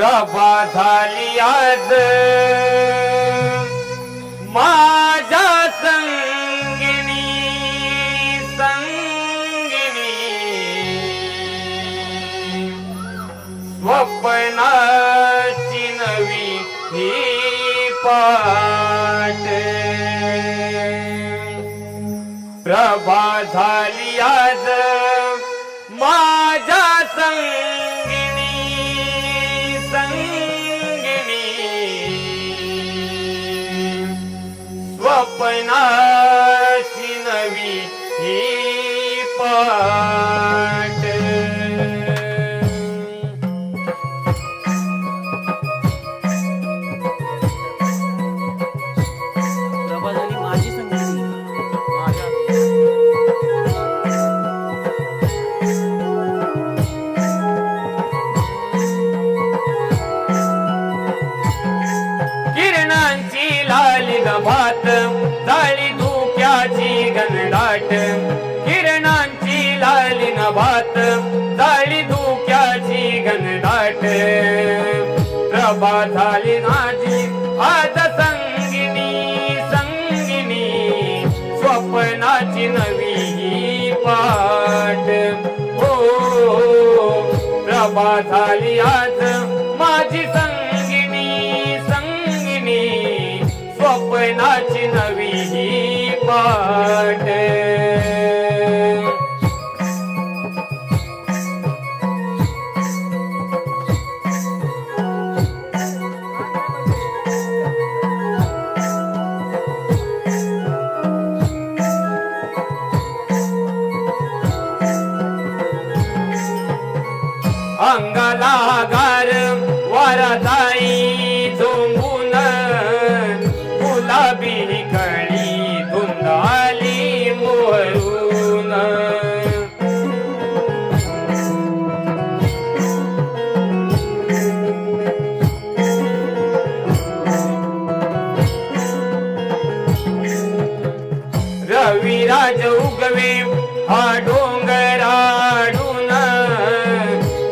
प्रभा झाली आज माझ्या संगिनी संगिनी स्वप्नाची नवी ही पाट प्रभा झाली आज माझ्या संगिनी संगिनी स्वप्नाची नवी ही पाट प्रभा झाली माझी संगती माझ्या किरणांची लाली भात जाळी धुक्याची घनदाट किरणांची लाली भात जाळी धुक्याची घनदाट प्रभा झाली माझी आज संगिनी संगिनी स्वप्नाची नवी ही पाट हो प्रभा झाली आज माझी संगिनी संगिनी स्वप्नाची नवी ही पाट अंगाला गार वाराताई झोंबून गुलाबी कळी धुंदाली मोहरून रविराज उगवे हा डोंगराडून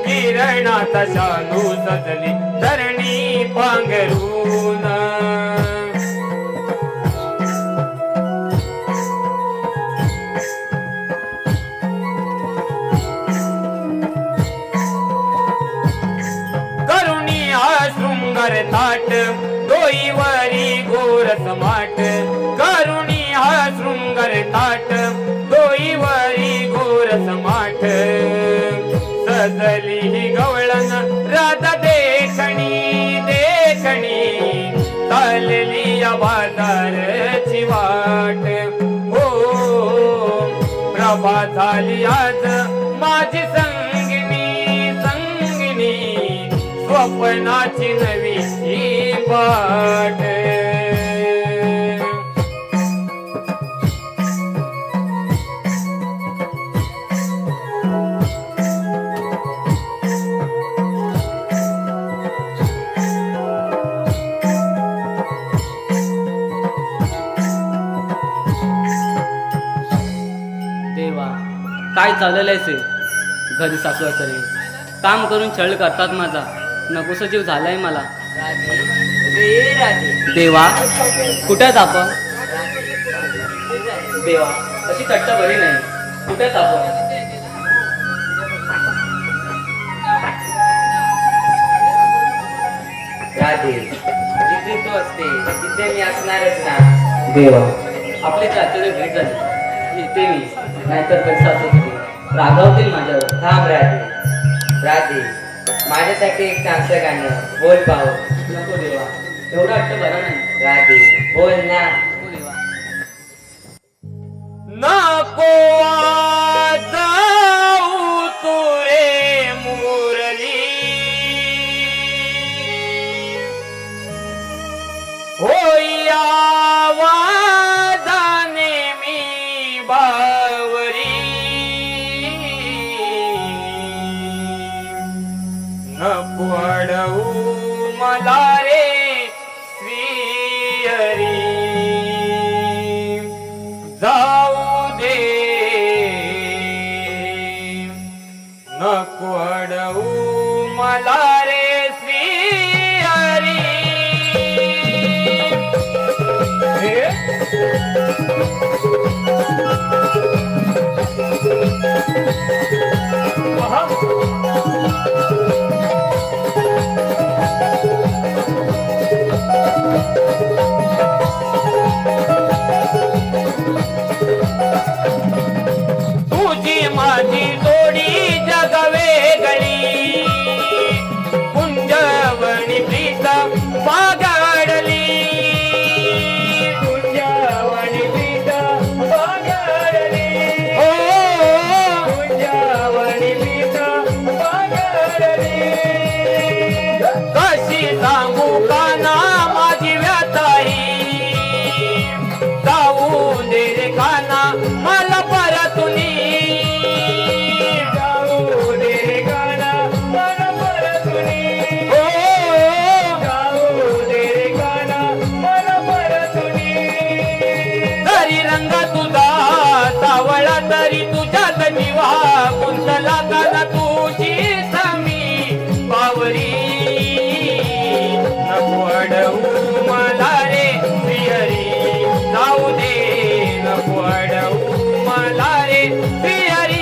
किरणाचा शालू सजली धरणी पांघरून करुणी हा शृंगार थाट डोईवरी गोरस माट करुणी हा शृंगार थाट डोईवरी गोरस माठ सजली ही गवळण राधा देखणी देखणी चालली या बाजारची वाट हो प्रभा झाली आज माझी संगिनी संगिनी स्वप्नाची नवी ही पाट देवा काय चाललेलं आहे से घरी सासू रे काम करून छळ करतात माझा नकोसा जीव झालाय मला देवा कुठेच आपण देवा अशी थट्टा बरी नाही कुठेच आपण राधे जिथे तू असते तिथे मी असणारच ना देवा आपली चाचणी भेट झाली येते मी नाहीतर कधी सासू रागावतील माझ्यावर थांब राधे राधे माझ्यासाठी एक चांगलं गाणं बोल पाहू नको देवा एवढा हट्ट बरा नाही राधे बोल ना नको देवा नको जाऊ तू रे मुरली होई आवाजाने मी बावरी नको अडवू मला रे श्रीहरी जाऊ दे नको अडवू मला रे श्री गाना मला परतुनी गाऊ दे रे गाणं मला परतुनी हो गाऊ दे रे गाणं मला परतुनी तरी रंग तुझा सावळा तरी तुझ्यात जीवा कुंतला गाना तुझी समी बावरी नको अडवू मला रे प्रियरी जाऊ दे नको अडवू मला रे प्रियरी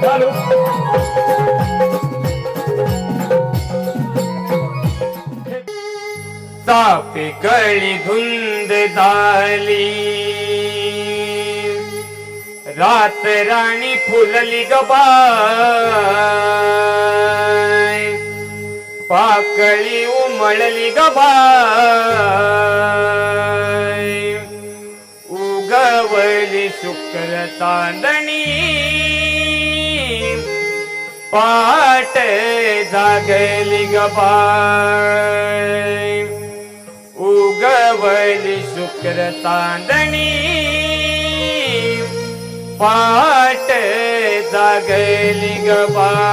चालू तापे गळी धुंद झाली रात राणी फुलली गबाय पाकळी उमळली गबाय उगवली शुक्र चांदणी पाट जागली गबाय उगवली शुक्र चांदणी पाट जागली गबाय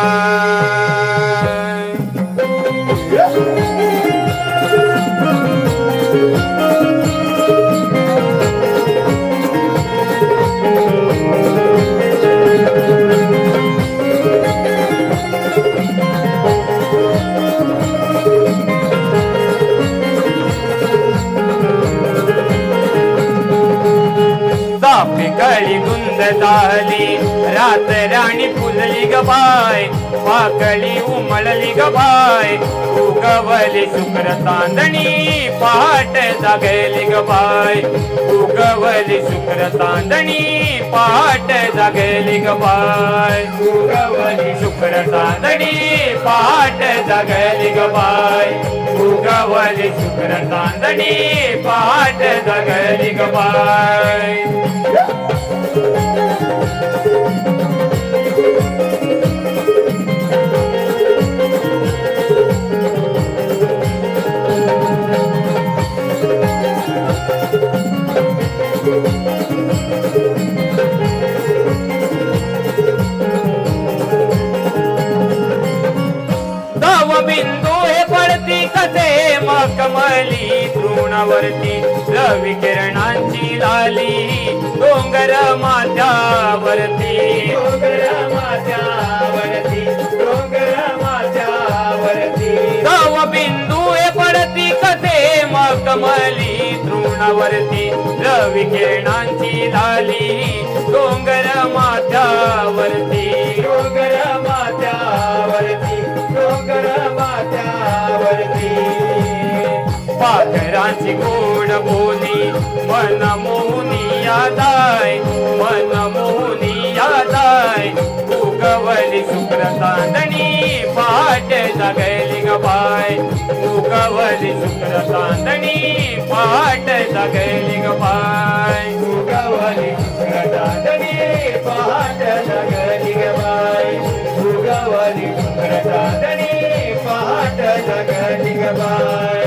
चाफे गळी गुंद झाली रात राणी फुलली गबाय पाकळी उमळली गबाय उगवली शुक्र चांदणी पाट जागली गबाय उगवली शुक्र चांदणी पाट जागली गबाय उगवली शुक्र चांदणी पाट जागली गबाय उगवली शुक्र चांदणी पाट जागली गबाय बिंदू हे पडती कसे मखमली तृणावरती रवी किरणांची लाली डोंगर माझ्यावरती डोंगर माझ्यावरती डोंगर माझ्यावरती दव बिंदू हे पडती कसे मखमली तृणावरती रवी किरणांची लाली डोंगर माझ्यावरती डोंगर माझ्यावरती डोंगर माझ्यावरती पाखरांची गोड बोली मन मोहनी यादाय मन मोहनी यादाय उगवली शुक्र चांदणी पाट जागली गबाय उगवली शुक्र चांदणी पाट जागली गबाय उगवली शुक्र चांदणी पाट जागली गबाय उगवली शुक्र चांदणी पाट जागली गबाय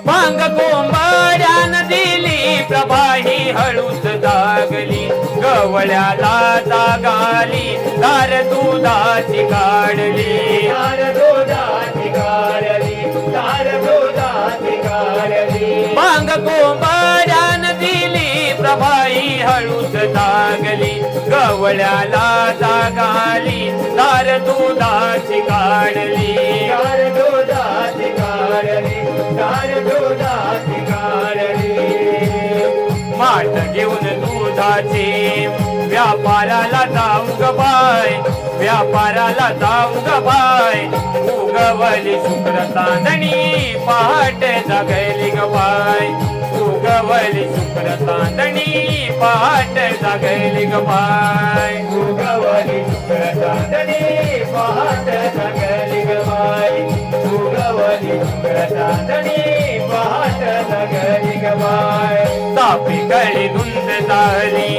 मांग कोंबड्यान दिली प्रभाही हळूच जागली गवळ्याला जागाली दार दुधाची काढली दार दुधाची काढली दार दुधाची काढली मांग कोंबड्यान दिली प्रभाई हळूच जागली गवळ्याला गवळ्याला जागाली दार दुधाची काढली दार दुधाची काढली दार दुधाची काढली माठ घेऊन दुधाचे व्यापाराला जाऊ ग बाय व्यापाराला जाऊ ग बाय उगवली शुक्र चांदणी पहाट जागली ग बाय उगवली शुक्र चांदणी पहाट जागली ग बाय उगवली शुक्र चांदणी पहाट जागली ग बाई उगवली शुक्र चांदणी पहाट जागली ग बाई तापी कळी धुंद झाली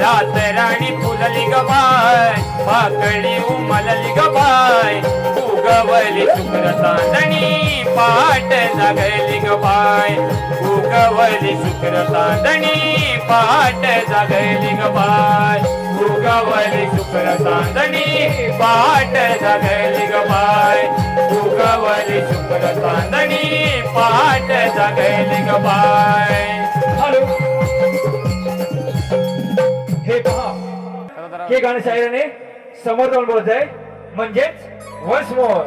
रात राणी फुलली ग बाय पाकळी उमलली ग बाय उगवली शुक्र चांदणी पहाट जागली ग बाय उगवली शुक्र चांदणी पहाट जागली ग बाय उगवली शुक्र चांदणी पहाट जागली ग बाय उगवली शुक्र चांदणी पहाट जागली ग बाय हॅलो हे पहा हे गाणं शायराने समोर जाऊन बोलत आहे म्हणजेच वन्स मोर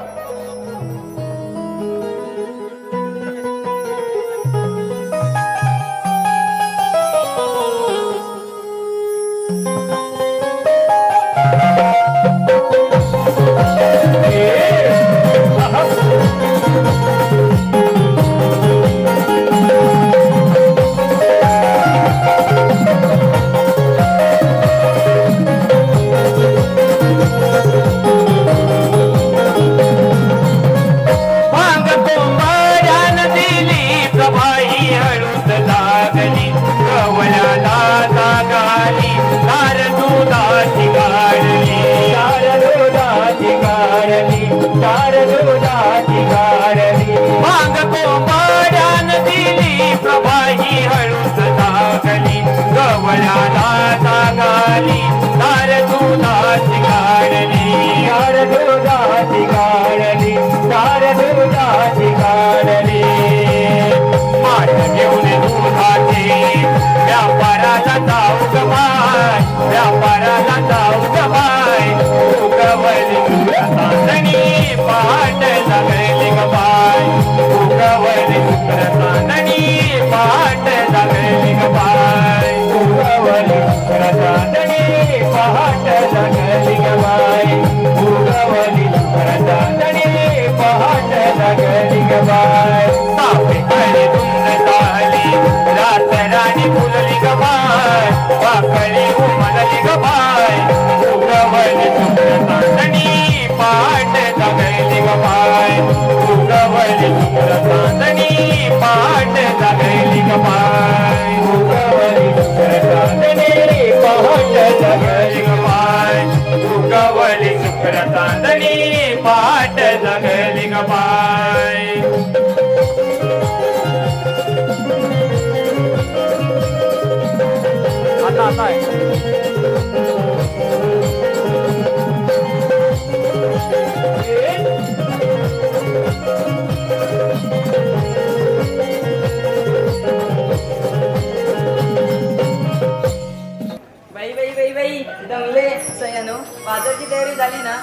बाजारची तयारी झाली ना?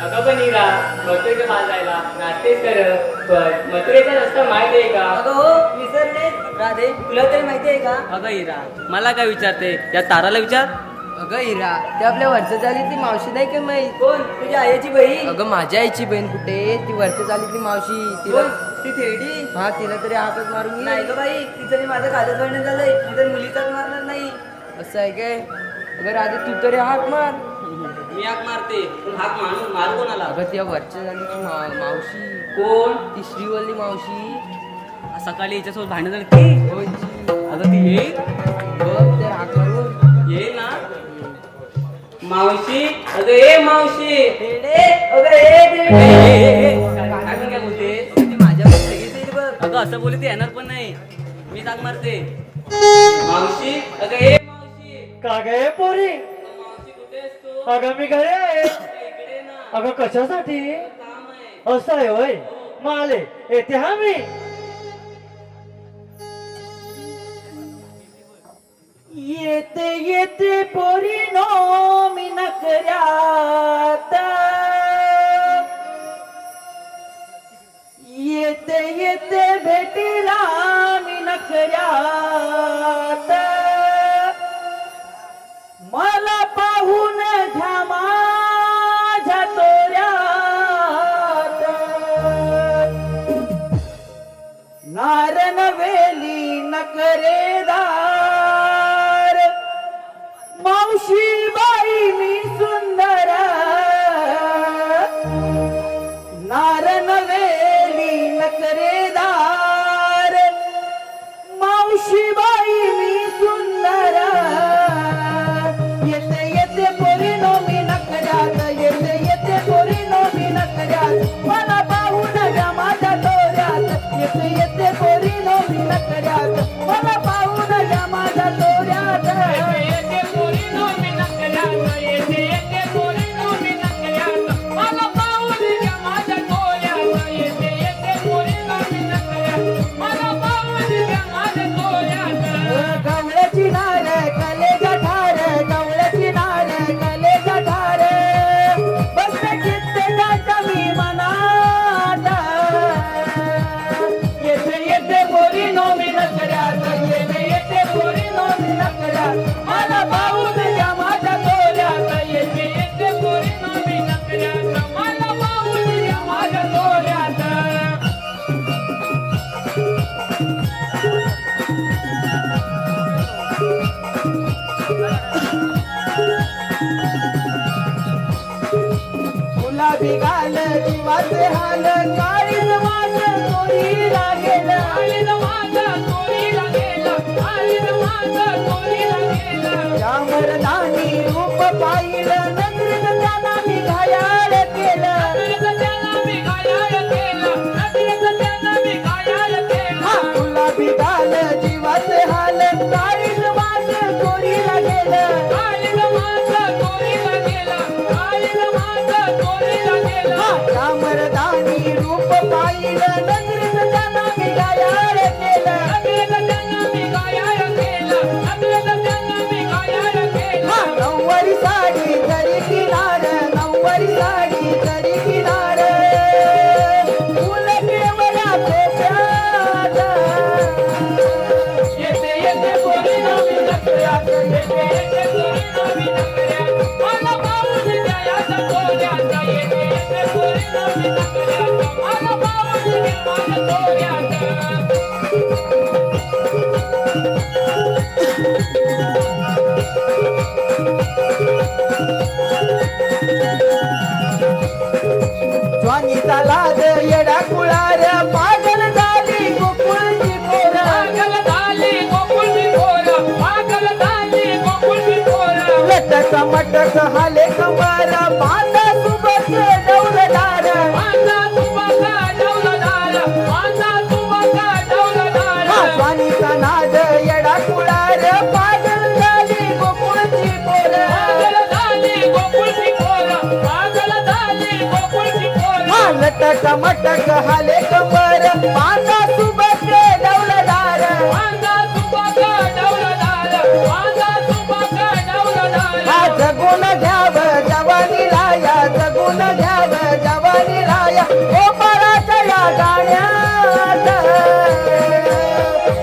अगं पण नीरा मथुरेच्या बाजाराला नाचतेच कर पण मथुरेचा रस्ता माहिती आहे का? अगं हो विसरले राधे, तुला तरी माहिती आहे का? अगं हिरा मला काय विचारते त्या ताराला विचार. अगं इरा, ते आपल्या वरच्या चालीतली मावशी नाही का माहित? कोण? तुझ्या आईची बहीण. अगं माझ्या आईची बहीण कुठे? ती वरच्या चालीतली मावशी. तिला ती थेरडी. हा, तिला तरी हाकच मारून घे. नाही ग बाई, तिचं माझं खालच भरणं झालंय, तिथं मुलीचाच मारणार नाही. असं आहे काय? अगं राधे तू तरी हाक मार. मी हाक मारते पण हाक मारू कोणाला? अगं त्या वरच्या चालीची मावशी. कोण? ती श्रीवल्ली मावशी. सकाळी याच्यासोबत भांडण झाली ती. होय. अगं ती येईल बघ ते हाक मारून येईल ना. मावशी, अगं ए मावशी. अगं काय बोलते? ती माझ्या लगेच येईल बघ. अगं असं बोलते ती येणार पण नाही. मी हाक मारते. मावशी, अगं ए मावशी. का गे पोरी? मावशी कुठे आहेस तू? अगं मी घरी आहे. इकडे ना. अगं कशासाठी? काम आहे. असं आहे होय. मग आले येते हा मी. येते येते पोरीनो मी नकऱ्यात, येते येते भेटीला मी नकऱ्यात, मला पाहून घ्या माझ्या तोऱ्यात, नारण वेली नकरेदार, मावशी बाई मी सुंदर, नारण वेली नकरेदार, मावशी बाई मी सुंदर, येते येते पोरीनो मी नकऱ्यात, येते येते पोरीनो मी नकऱ्यात, मला पाहून घ्या माझ्या तोऱ्यात, येते येते पोरीनो मी नकऱ्यात, मला पाहून घ्या माझ्या तोऱ्यात, येते पोरीनो मी नकऱ्यात, येते येते पोरीनो मी नकऱ्यात, मला पाहून घ्या माझ्या तोऱ्यात, येते येते पोरीनो मी नकऱ्यात, मला पाहून घ्या माझ्या तोऱ्यात. गवळ्याची नार कलेचा ठार, गवळ्याची नार कलेचा ठार, बसले कित्येकाच्या मी मनात, येते येते पोरीनो मी नकऱ्यात, येते येते पोरीनो मी नकऱ्यात, मला पाहून घ्या माझ्या तोऱ्यात, येते येते पोरीनो मी नकऱ्यात, मला पाहून घ्या माझ्या तोऱ्यात. गुलाबी गाल जीवाचे हाल, काळीज माझ चोरीला गेलं, आलीन माझा चोरीला गेला, आलीन माझा चोरीला गेला. या मर्दानी रूप पाहिलं, नजरेत त्यांना मी घायाळ केलं, नजरेत त्याला मी घायाळ केलं, नजरेत त्याला मी घायाळ केलं. गुलाबी गाल जीवाचे हाल, काळीज माझ चोरीला गेलं, आलीन माझा चोरीला गेला, आलीन माझा चोरीला गेला. या मर्दानी रूप पाहिलं, नजरेत त्यांना मी घायाळ केलं, नजरेत त्याला मी घायाळ केलं, नजरेत त्याला मी घायाळ केलं. नऊवारी साडी तरी किनार, नऊवारी साडी तरी किनार, फुल केवळ्या खोक्यात, येते येते पोरीनो मी नकऱ्यात, येते येते पोरीनो मी नकऱ्यात, मला पाहून द्या याच्या तोऱ्यात, येते येते पोरीनो मी नकऱ्यात, मला पाहून द्या माझ्या तोऱ्यात. ज्वानीचा लाद येडा कुळार, पागल झाली गोकुळची पोर, पागल झाली गोकुळची पोरं, पागल झाली गोकुळची पोरं. लटक मटक हाले कंबर, बांधा सुबक डौलदार, माझा तुबका डौलदार, माझा तुबका डौलदार. ज्वानीचा नाद येडा कुळार, पागल झाली गोकुळची पोर, पागल झाली गोकुळची पोरं, पागल झाली गोकुळची पोरं. लटक मटक हाले कंबर, बांधा सुबक डौलदार, माझा तुबका डौलदार, माझा तुबका डौलदार. जगून घ्याव जवानीला या, जगून घ्याव जवानीला या, ओ पराच्या या गाण्यात,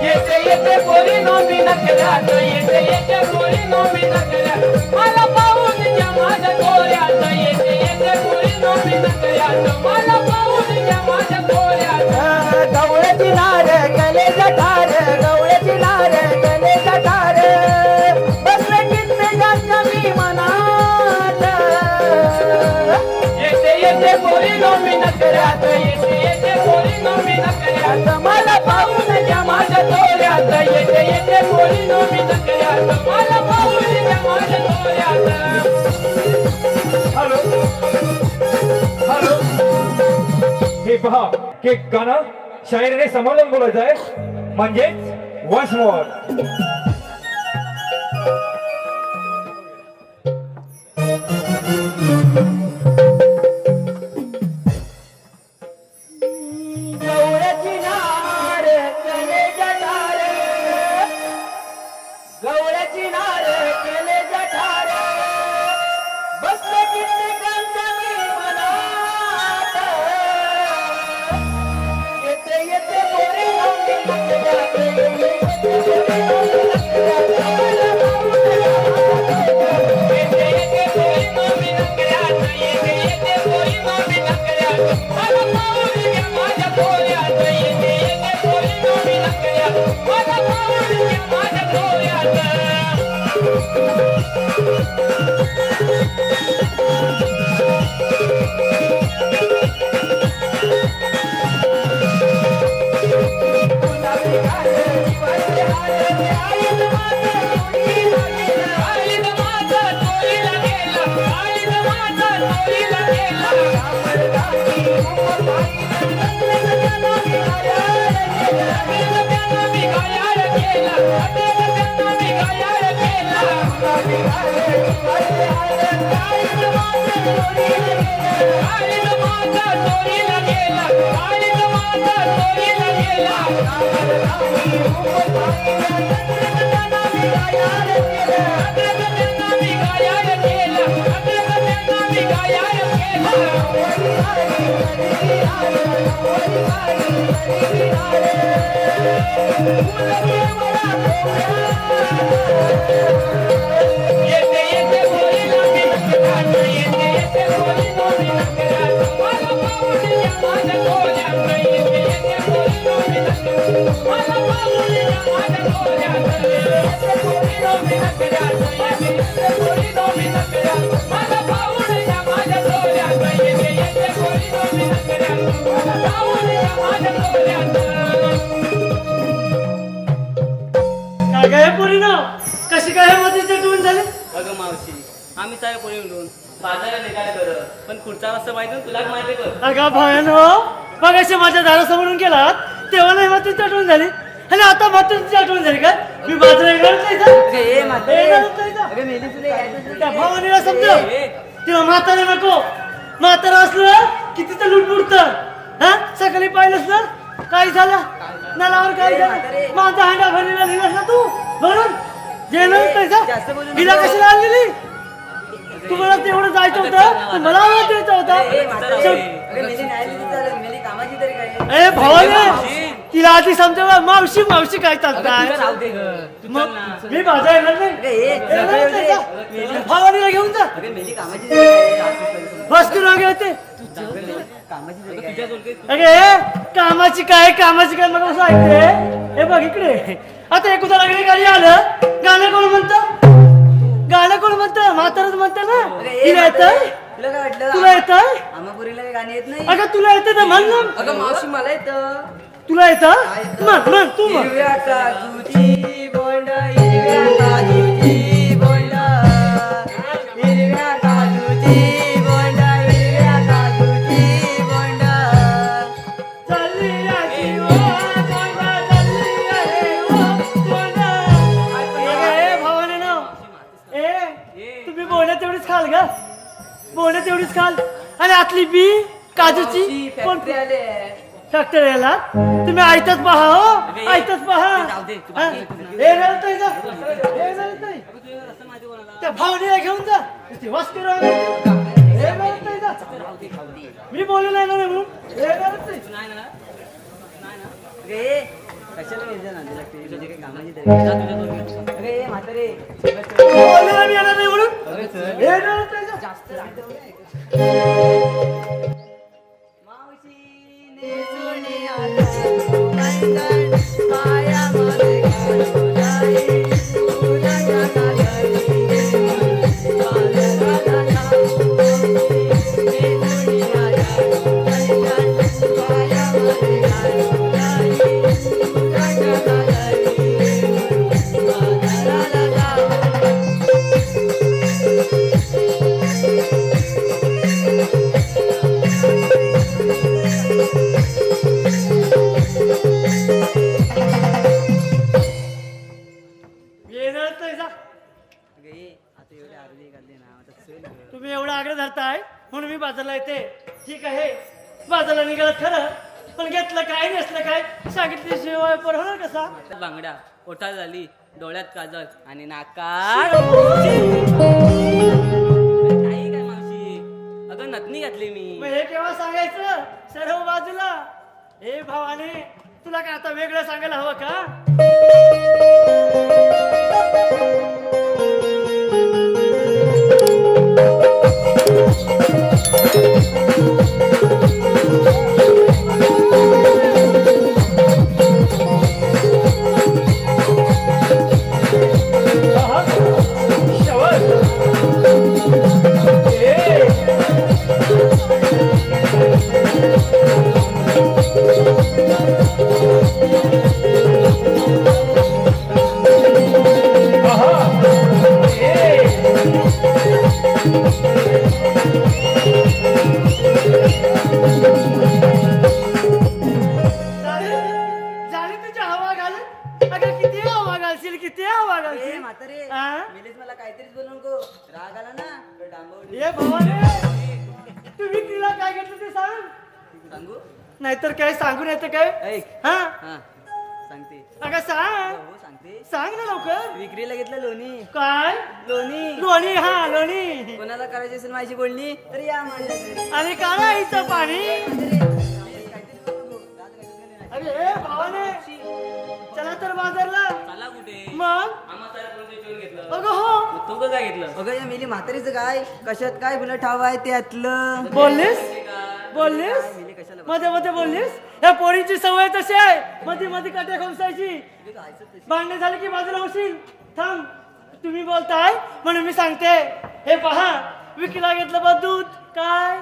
येते येते पोरीनो मी नकऱ्यात, येते येते पोरीनो मी नकऱ्यात, मला पाहून द्या माझ्या तोऱ्यात, येते येते पोरीनो मी नकऱ्यात, मला पाहून द्या माझ्या तोऱ्यात. गवळ्याची नार कलेचा ठार, गवळ्याची नार कलेचा ठार, बसले कित्येकाच्या मी मनात, येते येते पोरीनो मी नकऱ्यात, येते येते पोरीनो मी नकऱ्यात, मला पाहून द्या माझ्या तोऱ्यात, येते येते पोरीनो मी नकऱ्यात, मला पाहून द्या माझ्या तोऱ्यात. हॅलो हॅलो, हे पहा की गाणं शायरीने समोरून बोलायचं आहे, म्हणजेच वन्स मोर. गवळ्याची नार कलेचा ठार, गवळ्याची नार काय काय पोरीनो कशी काय मध्ये चटवून झाले? अगं मावशी आम्ही सारे पोरी मिळून बाजाराला निघाले बरं पण पुढचा रस्ता माहिती ना तुला माहिती कर अगं भयानो मग असे माझ्या दारासमोरून गेलात तेव्हा नाही मात्र चटवून झाली आणि आता मात्र चटवून झाली का? मी बाजारात येणारच नाही का? ए म्हातारे येणारच नाही का? अगं मेली तुला यायचं त्या भावानीला समजव तेव्हा म्हातारे नको म्हातारा असलं की तिथं लुटबुडत हा सकाळी पाहिलंस ना काय झालं नलावर काय झालं माझा हांडा भरलेला लिहिलास ना तू भरून जेवण पैसा हिला कशाला आणलेली तुम्हाला तेवढं जायचं होतं तर मला आवाज द्यायचा होता कामाची तरी काय ए भावाने तिला आधी समजावा मावशी मावशी काय चालताय राहू दे ग तू चल ना मी माझा येणार नाही भावानीला घेऊन जा मेली कामाची बस तू रागे होते कामाची तरी तुझ्या जोडके अगे कामाची काय मला असं ऐकते हे बघ इकडे आता एक उदाहरण गाडी आलं गाणं कोण म्हणतं म्हातारच म्हणतं ना तिला येतंय तुला काय वाटलं तुला येतंय आमापुरीला काही गाणी येत नाही अगं तुला येतं ना म्हण ना अगं मावशी मला येतं तुला येतं म्हण तू म्हण हिरव्या काजूची बोंड हिरव्या काजूची बोंड हिरव्या काजूची बोंड हिरव्या काजूची बोंड चालली आहे ओ कोंडा, चालली आहे ओ कोंडा. ए भावाने ना तुम्ही बोलण्या तेवढीच खाल ग बोलण्या तेवढीच खाल आणि आतली बी काजूची कोण फॅक्टरी आले फॅक्टरीला तुम्ही ऐकतच पहा हो ऐकतच पहा जाऊ दे, तू हा? बाकी हे घालत नाही जा. हे घालत नाही. त्या भावनेला घेऊन जा ती वस्ती राहणार. हे घालत नाही जा. मी बोलू नाही ना म्हणून हे घालत नाही. नाही ना अगे कशाला निर्जन आणली लागते तुझी काही कामाची तरी अगे म्हातारे बोललेला मी येणार नाही म्हणून हे घालत नाही जा. मावशीने सोने आला पाया मध्ये घालून जाई तुला तुम्ही एवढा आग्रह धरताय म्हणून मी बाजारला येते ठीक आहे बाजारला निघालं खरं पण घेतलं काय नसलं काय सांगितल्याशिवाय पर होणार कसा बांगड्या ओठा झाली डोळ्यात काजळ आणि नाकात काही काय मावशी अगं नथनी घातली मी मग हे केव्हा सांगायचं सर्व बाजूला हे भावाने तुला काय आता वेगळं सांगायला हवं का ए भावाने तुम्ही तिला काय घेतलं ते सांग. सांगू नाहीतर काय सांगून येतं काय ऐक हा हा सांगते अगं सांग हो सांगते सांग ना लवकर. विक्रीला घेतलं लोणी काय लोणी लोणी हा लोणी कोणाला करायची असेल माझी बोलणी तर या माझ्या घरी. आणि काळा आईचं पाणी. अरे ए भावाने चला तर बाजारला. चला कुठे मग आम्हा साऱ्या कोणते जेवण घेतलं अगं हो मग तू काय घेतलं अगं या मेली म्हातारीचं काय कशात काय तुला ठाव आहे त्यातलं बोललीस बोललीस मध्ये मध्ये बोललीस. या पोरीची सवय तशी आहे मध्ये मध्ये काट्या खोसायची. भांडणे झाले की बाजूला होशील. थांब तुम्ही बोलताय म्हणून मी सांगते. हे पहा विकीला घेतलं बघ दूध. काय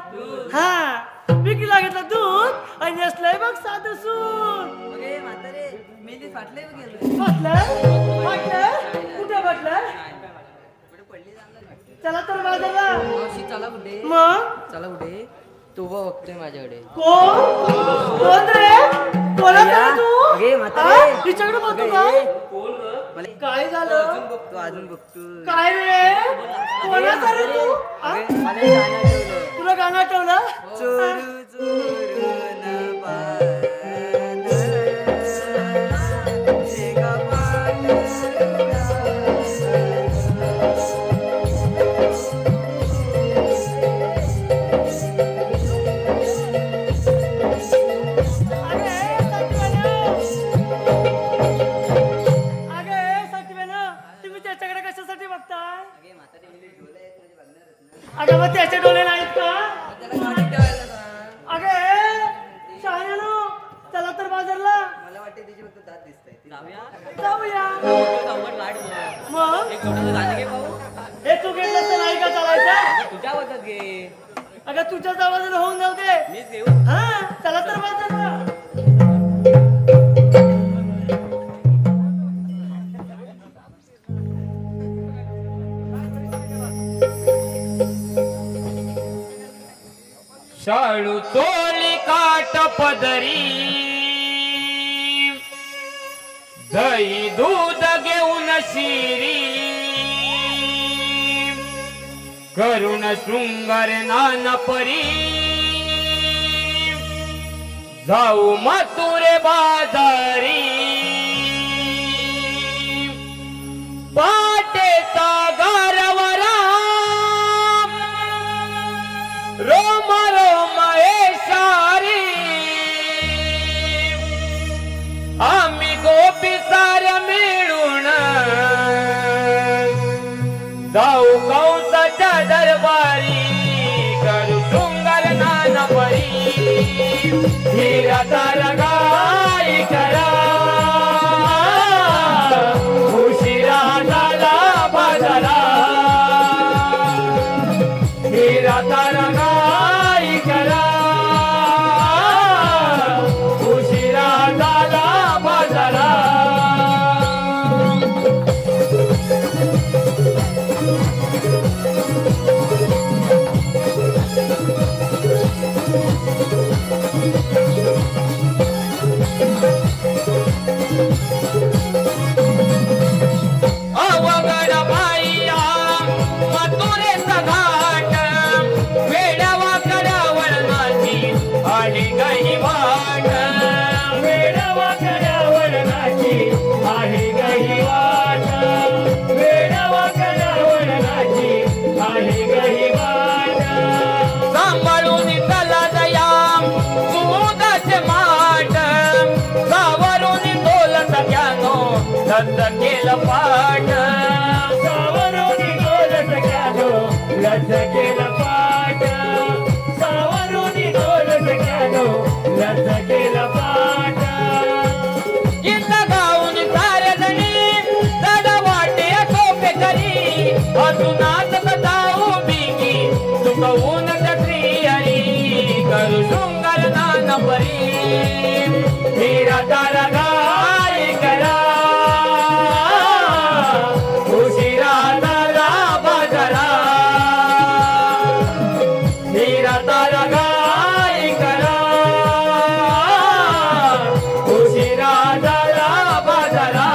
हा विकीला घेतलं दूध आणि असलंय बघ साधं सूत. म्हातारे मेली फाटले गेलो फाटलं फाटलं कुठे फाटलं. चला तर बाजारला. मावशी चला कुठे मग चला कुठे तू उभा बघतोय माझ्याकडे. कोण रे कोणाकडे तू अगे म्हातारे. हा? तिच्याकडे बघतो का काय झालं बघतो अजून बघतो काय रे कोणाचा रे तू हा? मला हे गाणं आठवलं. तुला गाणं आठवलं चोरू चोरून पान एका तुम्ही त्याच्याकडे कशासाठी बघताय. अगं मग त्याचे डोळे नाहीत का. अगे शहाण्यानो चला तर बाजारला. मला वाटते तिची फक्त दात दिसतंय. जाऊया जाऊया चौकट लाट बघ. मग एक छोटंसं गाणं घे भाऊ हे तू घेतलं तर नाही का चालायचं. तुझ्या आवाजात घे अगं तुझ्याच आवाजाने होऊन जाऊ दे. मीच घेऊ हा चला तर बाजारला. शाळू चोली काट पदरी दही दूध घेऊन शिरी करुण शृंगार नाना परी जाऊ मथुरे बाजारी पाटेचा गारवरा रोम रोम शारी आम्ही गोपी साऱ्या मिळून जाऊ कंसाच्या दरबारी करू शृंगार नाना परी हिरा तारा गाई करा उशिरा झाला बाजारा हिरा तारा गाई करा उशिरा झाला बाजारा अवघड बाईया मथुरेचा घाट वेड्यावा कड्यावर नाची आहे गही वाट वेड्यावा कड्यावर नाची आहे गही वाट वेड्यावा कड्यावर नाची आहे गही वाट सांभाळून चला दया सुदाचे माट सावरून तोल सगळ्यानो लस केलं पाठ सावरून तोल सगळ्यानो लस केलं पाठ सावरून तोल सगळ्यानो लस केलं पाठ गीत गाऊन सारे जणी चढ वाटे सोपे करी अजूनात जाऊ बिगी चुकवून चक्री हरी करू शृंगार नाना परी हिरा तारा गाई करा उशिरा झाला बाजारा हिरा तारा गाई करा उशिरा झाला बाजारा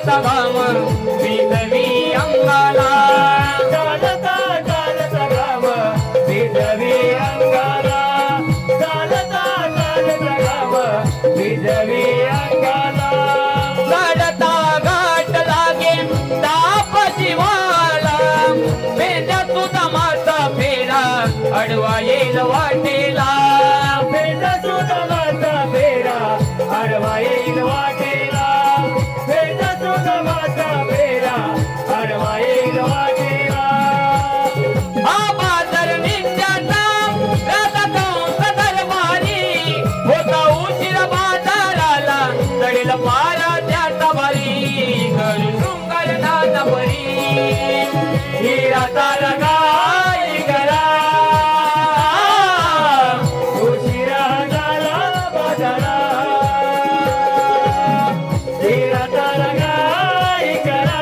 चालता घाम भिजवी अंगाला चालता चालता घाम भिजवी अंगाला चालता चालता घाम भिजवी अंगाला चढता घाट लागे ताप जीवाला मेंढ्या सुद्धा माझा फेरा अडवा येईल वाटेला भेटा सुद्धा माझा फेरा आडवा येईल वाटेला भेटा सुद्धा माझा फेरा आडवा येईल वाटेला हा बाजार नित्याचा राजा कंस दरबारी होता उशीर बाजाराला चढेल पारा त्याचा बारी घरी शृंगार नाना बरी हिरा तारा गाई करा उशिरा झाला बाजारा हिरा तारा गाई करा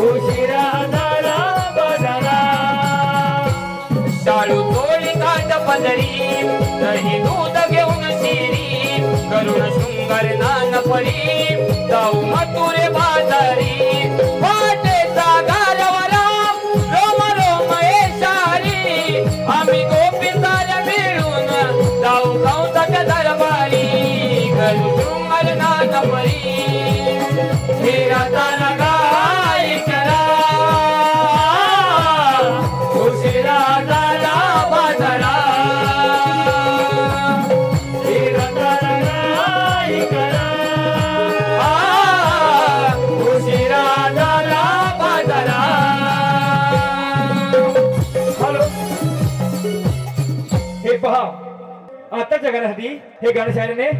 उशिरा झाला बाजारा शाळू तोळी कांड पदरी दही दूध घेऊन शिरी करुण शृंगार नान परी जाऊ मथुरे बाजारी वाटेचा गारवरा रोम रोम येशारी आम्ही गोपी साऱ्या मिळून जाऊ कंसाच्या दरबारी करू शृंगार नान परी हिरा तारा गाई करा उशिरा झाला बाजारा हिरा तारा गाई करा उशिरा झाला बाजारा हॅलो हे पहा आताच्या गाण्यासाठी हे गाणं शायराने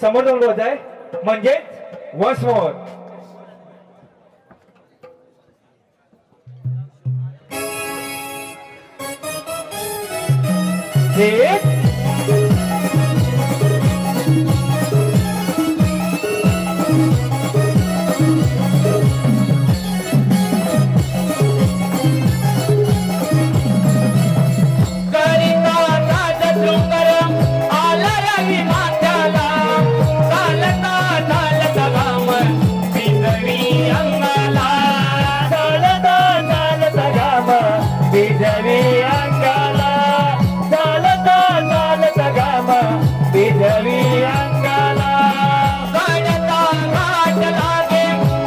समोर जाऊन बोलत आहे म्हणजेच वन्स मोर करिता राज शृंगार आला रवी माथ्याला चालता चालता घाम भिजवी अंगाला चालता चालता घाम भिजवी अंगाला चालता चालता घाम भिजवी अंगाला काढता घाट लागे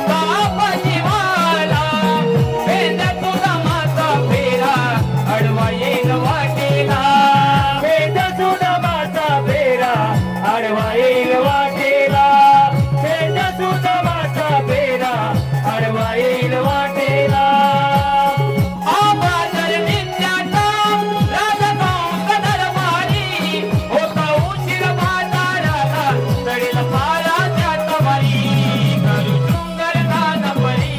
ताप जीवाला भेंड्या तुझा माझा फेरा अडवा येईल वाटेला भेटा सुद्धा माझा फेरा आडवा येईल वाटेला भेटा सुद्धा माझा फेरा आडवा येईल वाटेला बाजार नित्याचा राजा कंस दरबारी होता उशीर बाजाराला चढेल पारा त्याचा बारी करू शृंगार नान परी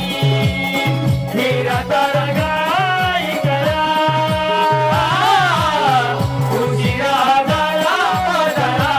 हिरा तारा गाई करा उशिरा झाला बाजारा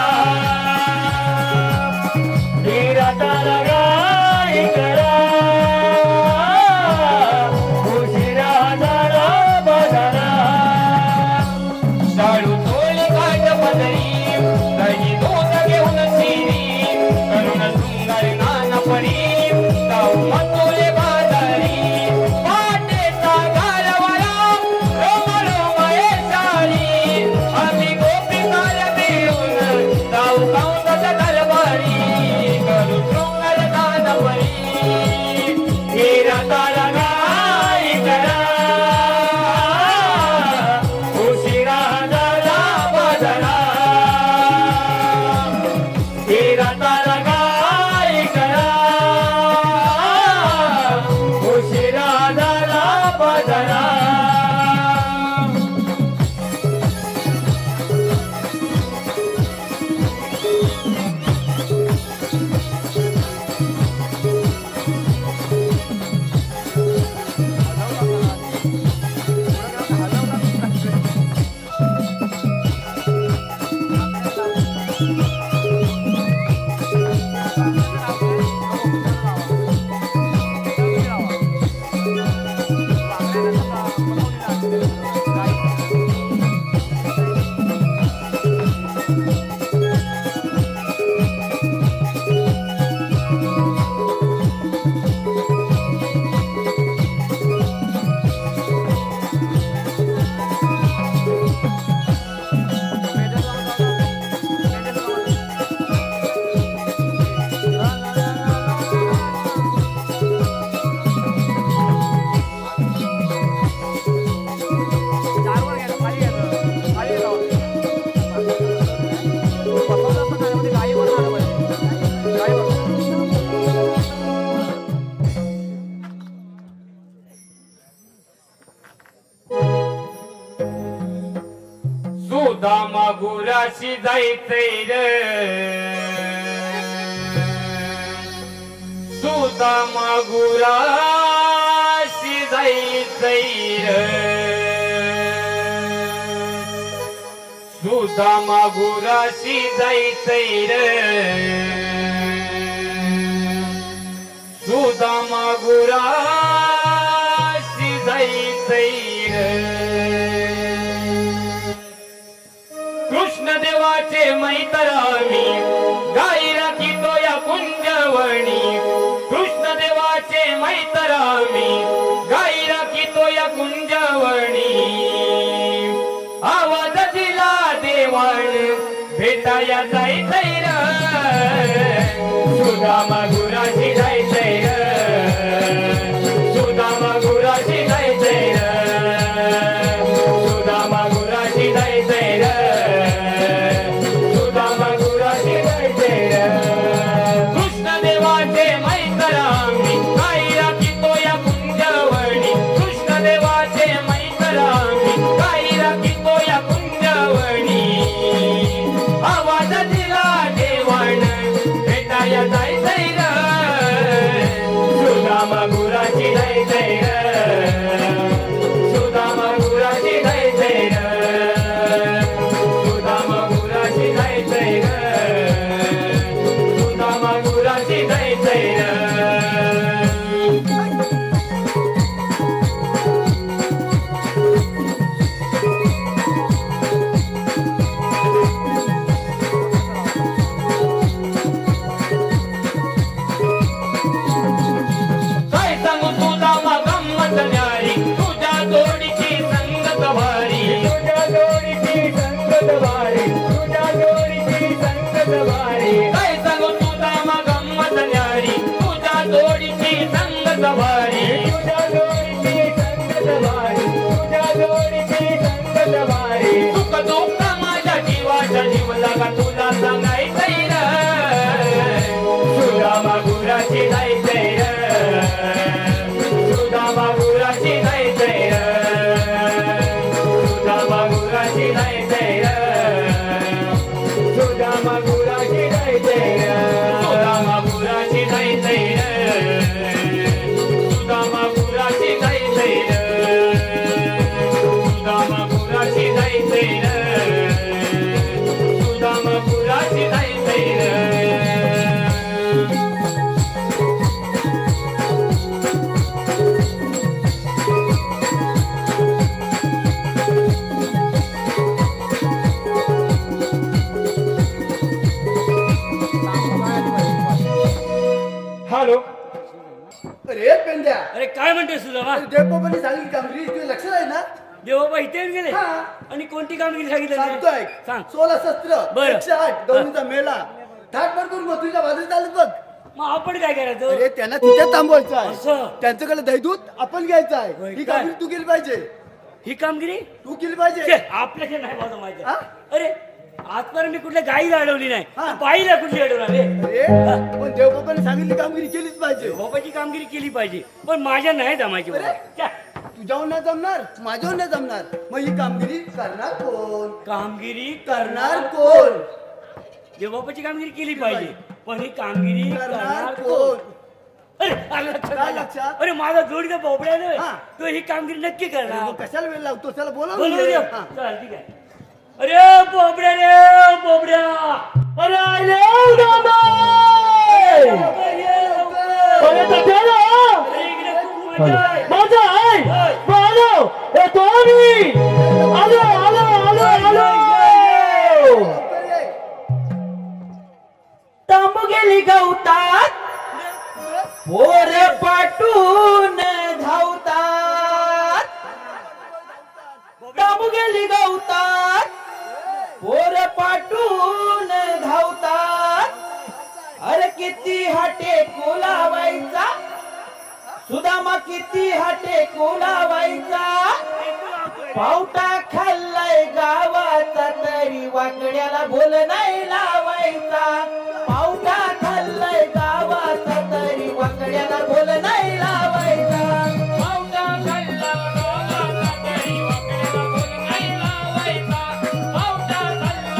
गुराशी जायचंय र सुदामा गुराशी जायचंय र सुदामा गुराशी जायचंय र सुदामा गुराशी जायचंय र कृष्ण देवाचे मैत्रामी गाई राखीतो या कुंजवणी कृष्ण देवाचे मैत्रामी गाई राखीतो या कुंजवणी आवाज दिला देवाण भेटाया जायचंय र सुदामा गुराशी जायचंय र सुदामा गुराशी जायचंय र सुदामा गुराशी जायचंय र सुदामा गुराशी जायचंय र कृष्ण देवाचे मैत्रामी गाई राखीतो या कुंजवणी कृष्ण देवाचे मैत्रामी गाई राखीतो या कुंजवणी आवाज दिला देवाण भेटाया जायचंय र सुदामा गुराशी जायचंय र सुदामा गुराशी जायचंय र सुदामा गुराशी जायचंय र सुदामा गुराशी जायचंय र काय सांगू तुला गंमत न्यारी तुझ्या जोडीची संगत भारी तुझ्या जोडीची संगत भारी तुझ्या जोडीची संगत भारी काय सांगू तुला गंमत न्यारी तुझ्या जोडीची संगत भारी तुझ्या जोडीची संगत भारी तुझ्या जोडीची संगत भारी सुख दुःख माझ्या जीवाच्या जीवला का तुला सांगायचंय र सुदामा गुराशी जायचंय र सुदामा गुराशी जायचंय र सुदामा गुराशी जायचंय र सुदामा गुराशी जायचंय र सुदामा गुराशी जायचंय र सुदामा गुराशी जायचंय र सुदामा गुराशी जायचंय र सुदामा गुराशी जायचंय र हॅलो अरे पेंड्या अरे काय म्हणतोय सुदामा डेपोपणी सांगितली कामगिरी तुझ्या लक्षात आहे ना देवबाबा इथे येऊन गेले हा. आणि कोणती कामगिरी सांगितली सांगतोय सांग 16 शस्त्र बरं. 108 गौरीचा मेला थाटभर करून मथुरीच्या बाजूला चालत बघ मग आपण काय करायचं अरे त्यांना तिथे थांबवायचं असं. आहे त्यांच्याकडे दैदूत आपण घ्यायचं होय आहे ही काय? कामगिरी तू केली पाहिजे ही कामगिरी तू केली पाहिजे छे, आपल्याला नाही बाबा माहिती हा? अरे आजपर्यंत मी कुठल्या गाईला अडवली नाही हा. बाईला कुठली अडवणार रे अरे पण देवबाबाने सांगितली कामगिरी केलीच पाहिजे बाबाची कामगिरी केली पाहिजे पण माझ्या नाही जमायची बाबा. अरे. छे, तुझ्याहून नाही जमणार माझ्याहून नाही जमणार मग ही कामगिरी करणार कोण कामगिरी करणार कोण देवबाबाची कामगिरी केली पाहिजे पण ही कामगिरी करणार कोण अरे आलं लक्षात काय आलं. लक्षात? अरे माझा जोडीचा बोबड्या नाही हा. तो ही कामगिरी नक्की अरे करणार मग कशाला वेळ लागतो त्याला बोला बोलू दे. चल ठीक आहे अरे बोबड्या रे बोबड्या अरे आले बाबा अरे तात्याला अरे इकडे खूप मजा आहे मजा आहे आलो येतो मी आलो आलो आलो आलो तांबू गेली गवतात पोर पाटून धावतात तांबू गेली गवतात पोर पाटून धावतात अरे किती हाटे कोलावायचा सुदामा किती हाटे कोलावायचा पावटा खाल्लाय गावाचा तरी वाकड्याला बोल नाही लावायचा पावटा खाल्लाय गावाचा तरी वाकड्याला बोल नाही लावायचा पावटा खाल्ला गावाचा तरी वाकड्याला बोल नाही लावायचा पावटा खाल्ला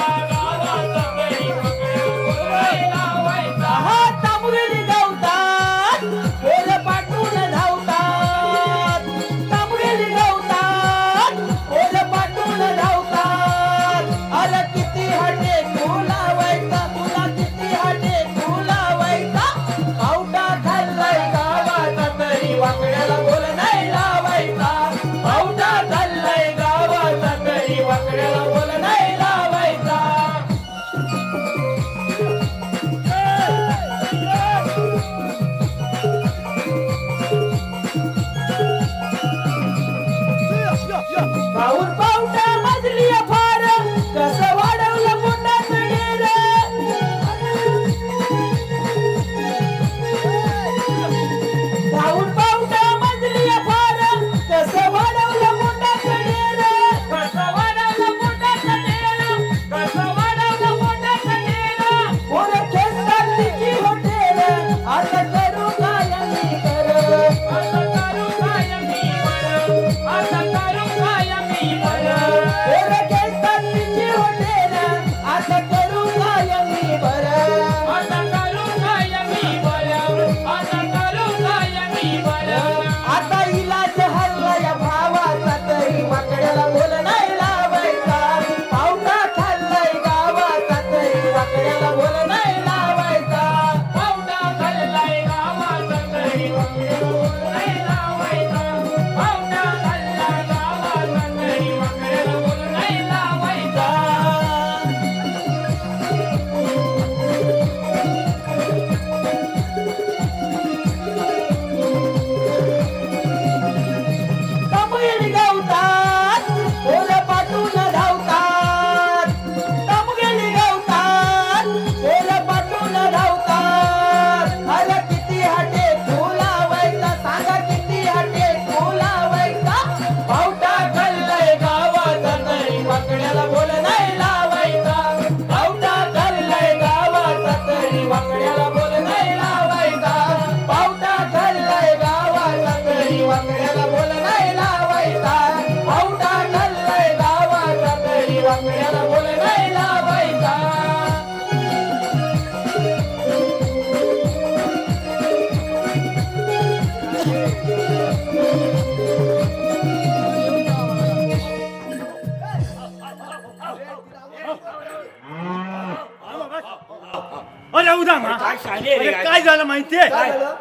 उदामा काय शाने रे, काय झालं माहितीये काय झालं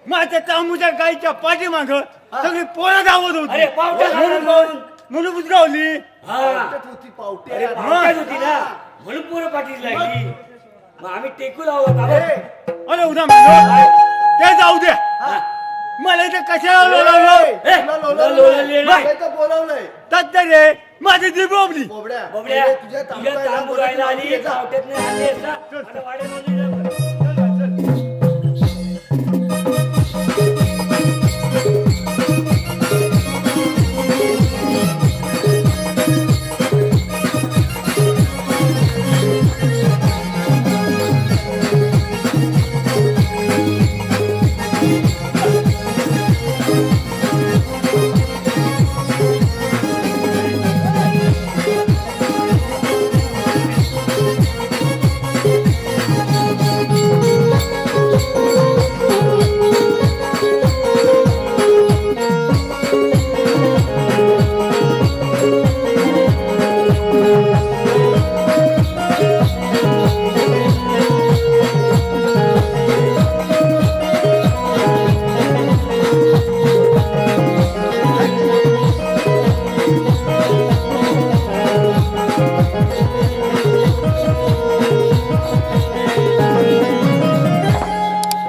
माझ्या तांबूच्या गाईच्या पाठीमाग सगळी पोळं धावत अरे, होती पावट्या झालं म्हणून बुजगावली पावट्यात होती पावटे अरे पावट्यात होती ना म्हणून पोरं पाठीस लागली मग आम्ही टेकू लावलो बाबा अरे उद्या म्हणलो ते जाऊ दे मला इथे कशाला बोलवलंय रे माझी ती बोबली बोबड्या बबड्या तुझ्या तुझ्या तांबू गायला आली पावट्यात आणली आहेस ना आता वाड्यामध्ये जा.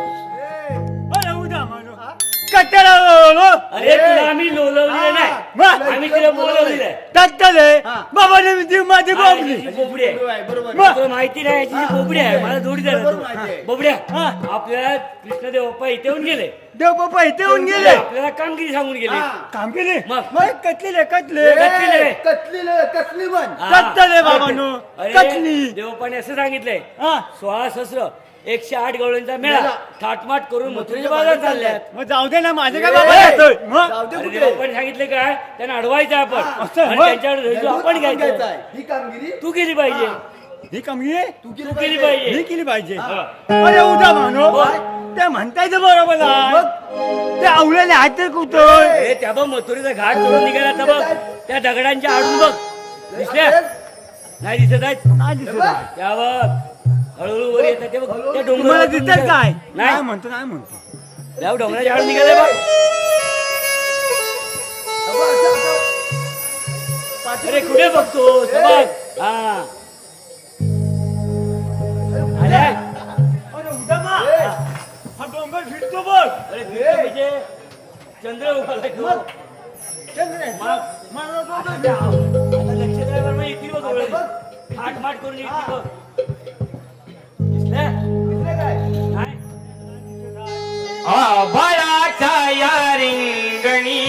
अरे उद्या म्हणलो कट्ट्याला अरे तुला आम्ही लोलवलेलं नाही आम्ही तिला बोलवलेलं आहे टक्कले बाबाने ती माझी बोबली याची बोबडी आहे बरोबर तुला माहिती नाही याची जी बोबडी आहे मला जोडीदार आहे बरोबर माहिती आहे. तो. बोबड्या आपल्याला कृष्णदेव बाप्पा इथे येऊन गेले देव बाप्पा इथे येऊन गेले आपल्याला कामगिरी सांगून गेले काम केले मग? मग कटलेले कटले कसली म्हण हा. कटले बाबांनो अरे कटली देवपाने असं सांगितलंय हा 16 सहस्र 108 गवळ्यांचा मेळा थाटमाट करून मथुरेच्या बाजार चालल्यात मग जाऊ दे ना माझे काय बाबा येतोय मग जाऊ दे अरे कुठे देवपाने सांगितले काय त्यांना अडवायचं आपण असं, आणि होय. त्यांच्याकडे रजू आपण घ्यायचं ही कामगिरी तू केली पाहिजे ही कमी आहे तू तू केली पाहिजे ही केली पाहिजे हा. अरे उद्या म्हणू ते म्हणतायचं बरोबर आहे. ते आवलेले हात तर कुठं अरे त्या बघ मथुरेचा घाट सोडून निघाला तर बघ त्या दगडांच्या आडून बघ दिसल्या नाही दिसत आहेत काय दिसत आहे? त्या बघ हळूहळू वर येतात ते बघ त्या तुम्हाला डोंगरावर दिसत काय नाही म्हणतो नाही म्हणतो त्या डोंगराच्या आडून निघाले बघ अरे कुठे बघतो बघ हा अरे अरे उद्या मा हा डोंगर फिरतो बघ अरे फिरतो म्हणजे चंद्र उभारलाय तो. आता लक्ष द्यायला मग येतील बघ डोळे. थाटमाट करून येतील बघ दिसल्या? नाही आभाळाच्या या रिंगणी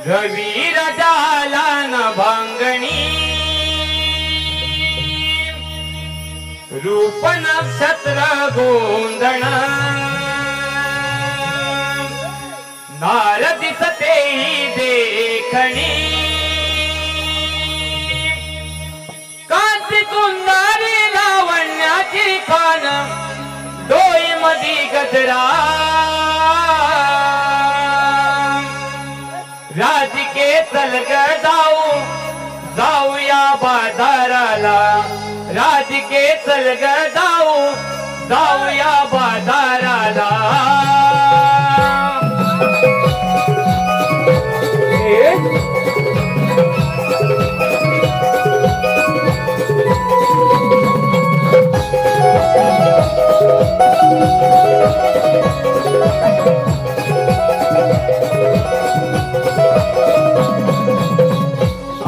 रवी रजाला न भांगणी रूप नक्षत्र गोंधण नार दिसते देखणी कांती कुंदारी लावण्याची खान डोई मधी गजरा राधिके चलग जाऊया बाजाराला राधिके चलग जाऊया बाजाराला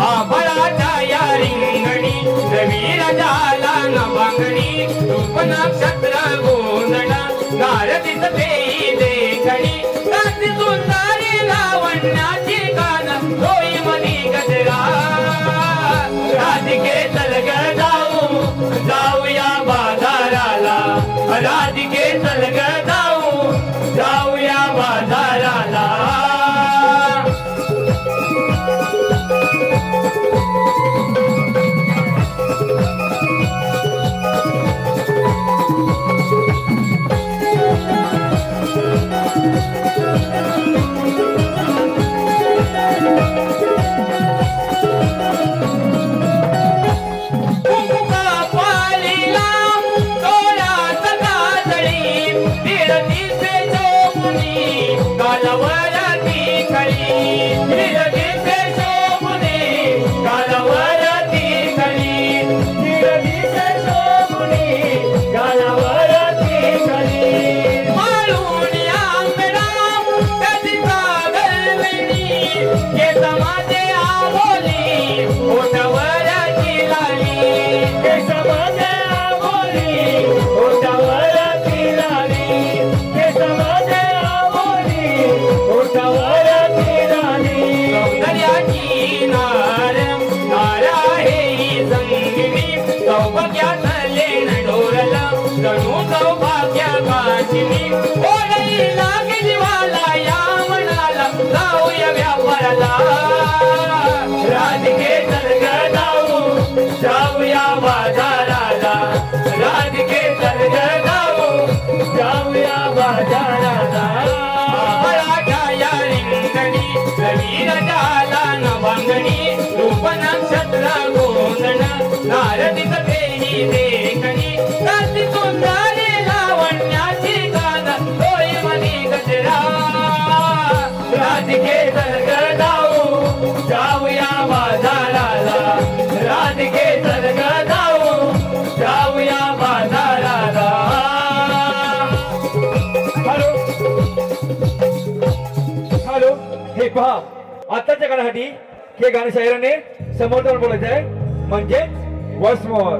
आभाळाच्या या रिंगणी रवी राजाला न बांगणी रूप नक्षत्र गोंधळ गार दिसते देखणी कांती सुंदरी लावण्याची गान डोई मधी गजरा राधिके चलग जाऊया बाजाराला राधिके चलग जाऊया बाजाराला केसामध्ये आबोली ओठावरती राणी केसामध्ये आबोली ओठावरती राणी सौंदर्याची नार नार आहे ही संगिनी सौभाग्यातले डोरला जणू सौभाग्यवासिनी ओढी लागे जीवाला या मनाला जाऊया व्यापाराला राधिके सर्ग जाऊया बाजाराला राधिके सर्ग जाऊया बाजाराला मराठा या रिंगणी रवीर झाला नवांगणी रूप नक्षत्र गोंधण नारदित फेरी देखणी रात्री सुंदरी लावण्याची गाना डोळे मनी गजरा राधिके सर्ग जाऊया बाजाराला राधिके सर्ग जाऊया बाजाराला हॅलो हे पहा आताच्या गाण्यासाठी हे गाणे शायराने समोर जाऊन बोलायचं आहे म्हणजेच वन्स मोर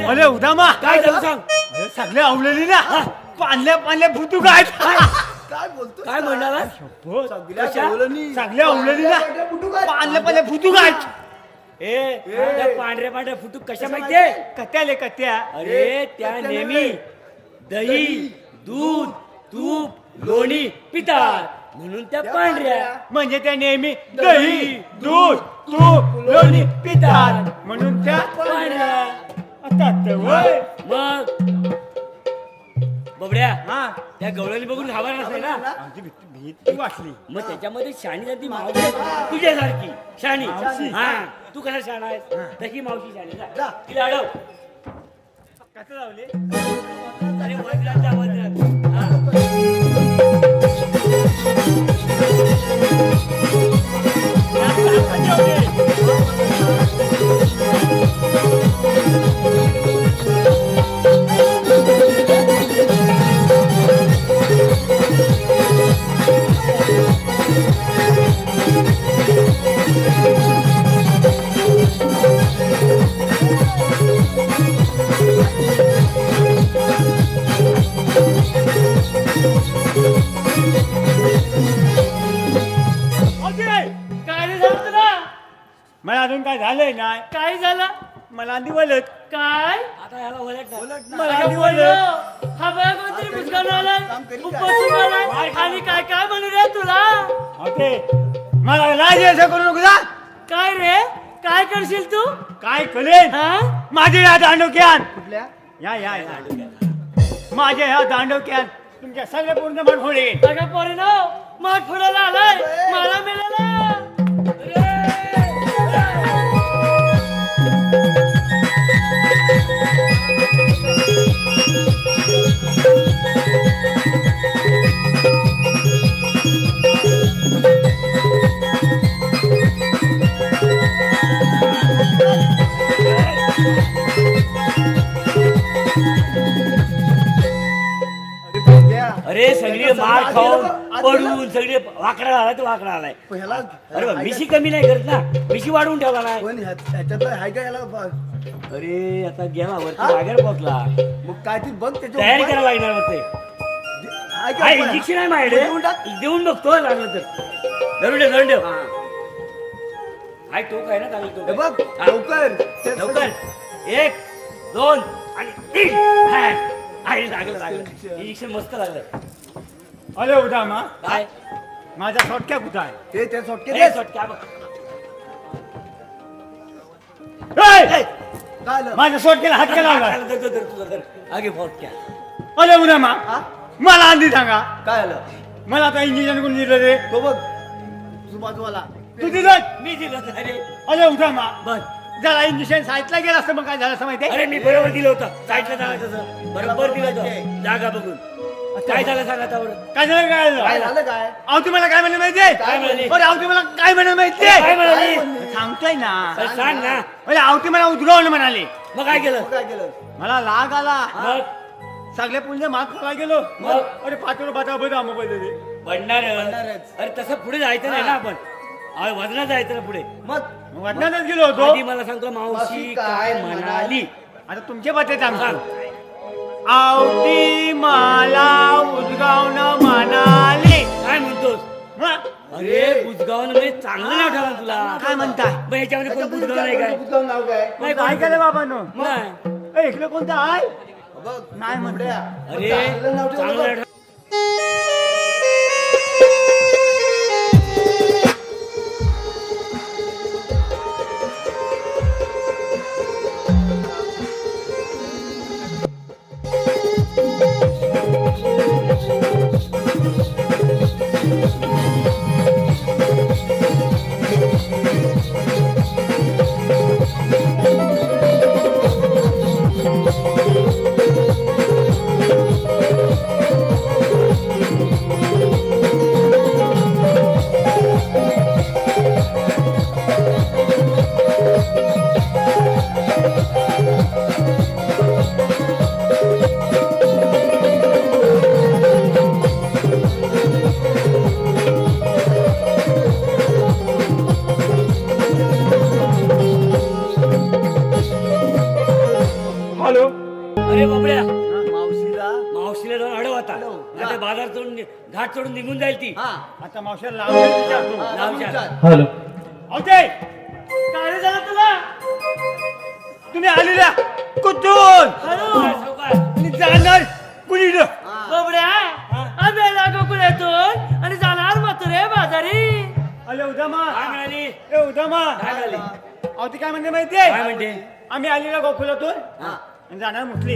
अरे उदामा काय झालं सांग सगळे आवलेली ना पाणल्या पाणल्या फुटू काय काय बोलतो काय म्हणणार सगळे आवलेली ना पाणल्या पाणल्या फुटू काय पांढऱ्या पांढऱ्या फुटूक कशा माहितीये कत्याले कत्या अरे त्या नेहमी दही दूध तूप लोणी पितात म्हणून त्या पांढऱ्या म्हणजे त्या नेहमी दही दूध तूप लोणी पितात म्हणून त्या पांढऱ्या आता मग बबड्या हा त्या गवळणी बघून घाबरला नसेल ना आमची भीती वाटली मग त्याच्यामध्ये शाणी जाती मावशी तुझ्यासारखी शाणी हा तू कसा शाणा आहेस तशी मावशी शाणी जा तिला अडव कसं लावले अरे वडिलांचा आवाज काय झालं तुला मला अजून काय झालंय नाही काय झालं मला आधी बोलत काय आता याला ओळख ना. मला अगं आधी पोरीनो, बोलत हा बघा कोणतरी मुस्कान आलाय काम करी काय? उपवास आलाय आणि काय काय म्हणू रे तुला होते मला लाज असं करू नको जा. काय रे काय करशील तू काय करेन हा माझे या दांडोक्यात कुठल्या या माझ्या ह्या दांडोक्यात तुमच्या सगळ्या पूर्ण मन फोडेन. अगं पोरीनो माठ फोडायला आलाय मला मिळाला अरे भोग्या. अरे सगळे मार खाऊन पडून सगळे वाकडा झाला तो वाकडा आलाय. पण ह्याला अरे बा, मिशी कमी नाही करत ना, मिशी वाढवून ठेवला नाही. पण ह्याच्यात आहे का याला अरे आता गेला वरती बागेर पोहोचला, मग काय ती बघ त्याच्या तयारी उपाय. करायला लागणार होते. आहे का हा उपाय? इंजेक्शन आहे माझ्याकडे, देऊन टाक. देऊन बघतो लागलं तर. धरून ठेव. हाय तो काय ना चालेल हे तो. बघ हा. लवकर लवकर 1 2 आणि 3. लागलं इंजेक्शन मस्त लागलं. अरे उदा मा काय माझा सोटक्या कुठं आहे? ते त्या सोटके ए, दे. सोटक्या बघ. ए! काय आलं? माझ्या सोटक्याला हात केला होता. धर. आगे फोटक्या. अरे उदा मा हा? मला आधी सांगा काय आलं मला आता इंजेक्शन कोण दिलं रे? तो बघ तू बाजूला तू दिलं? मी दिलं अरे अरे उदा मा बघ. जरा इंजेक्शन साईडला गेला असतं मग काय झालं असं माहितीये? अरे मी बरोबर दिलं होतं, साईडला जायचं तसं. बरोबर दिलं होतं जागा बघून. काय झालं सांगा आता बरं. काय झालं काय झालं? काय झालं काय अहो तुम्हाला काय म्हणलं माहितीये? काय म्हणाली? अरे अहो तुम्हाला काय म्हणलं माहितीये? काय म्हणाली? सांगतोय ना. अरे सांग ना. अरे अहो ती मला उद्गावलं म्हणाले. मग काय केलं. मग काय केलं मला लाग आला. मग सगळे पुण्य माग खायला गेलो. मग? अरे पाचवर बाता बदा मोबाईल दे. पडणारच. अरे तसं पुढे जायचं नाही ना आपण. अरे वजनात जायचं ना पुढे. मग वाटणारच गेलो होतो. आधी मला सांगतो मावशी काय म्हणाली. आता तुमचे बाते सांगतो. आवती मला उद्गावणं म्हणाली. काय म्हणतोस. मग? अरे बुजगावनं म्हणजे चांगलं नाव ठेवला तुला. काय म्हणताय? मग याच्यामध्ये कोण बुजगाव नाही काय. बुजगाव नाव काय नाही काय केलं बाबांनो? नाही. इकडे कोणतं आहे? बघ नाही म्हणते. अरे चांगलं नाव ठेवलं चांगलं बघ. नाव ठेवलं. हॅलो अरे बाबड्या मावशीला मावशीला जाऊन अडव आता. नाही तर बाजार चढून घाट चढून निघून जाईल ती. हा आता मावशाला लावून विचारतो. नाव विचार. हॅलो होते काय रे झालं तुला तुम्ही आलेल्या कुठून हॅलो सावकार. आणि जाणार कुणीकडं? बाबड्या आम्ही आला गोकुळातून आणि जाणार मथुरे बाजारी अरे उदामा काय म्हणाली. ए उदामा काय म्हणाली. अहो ती काय म्हणते माहितीये? काय म्हणते. आम्ही आलेल्या गोकुलातून आणि जाणार मुसली.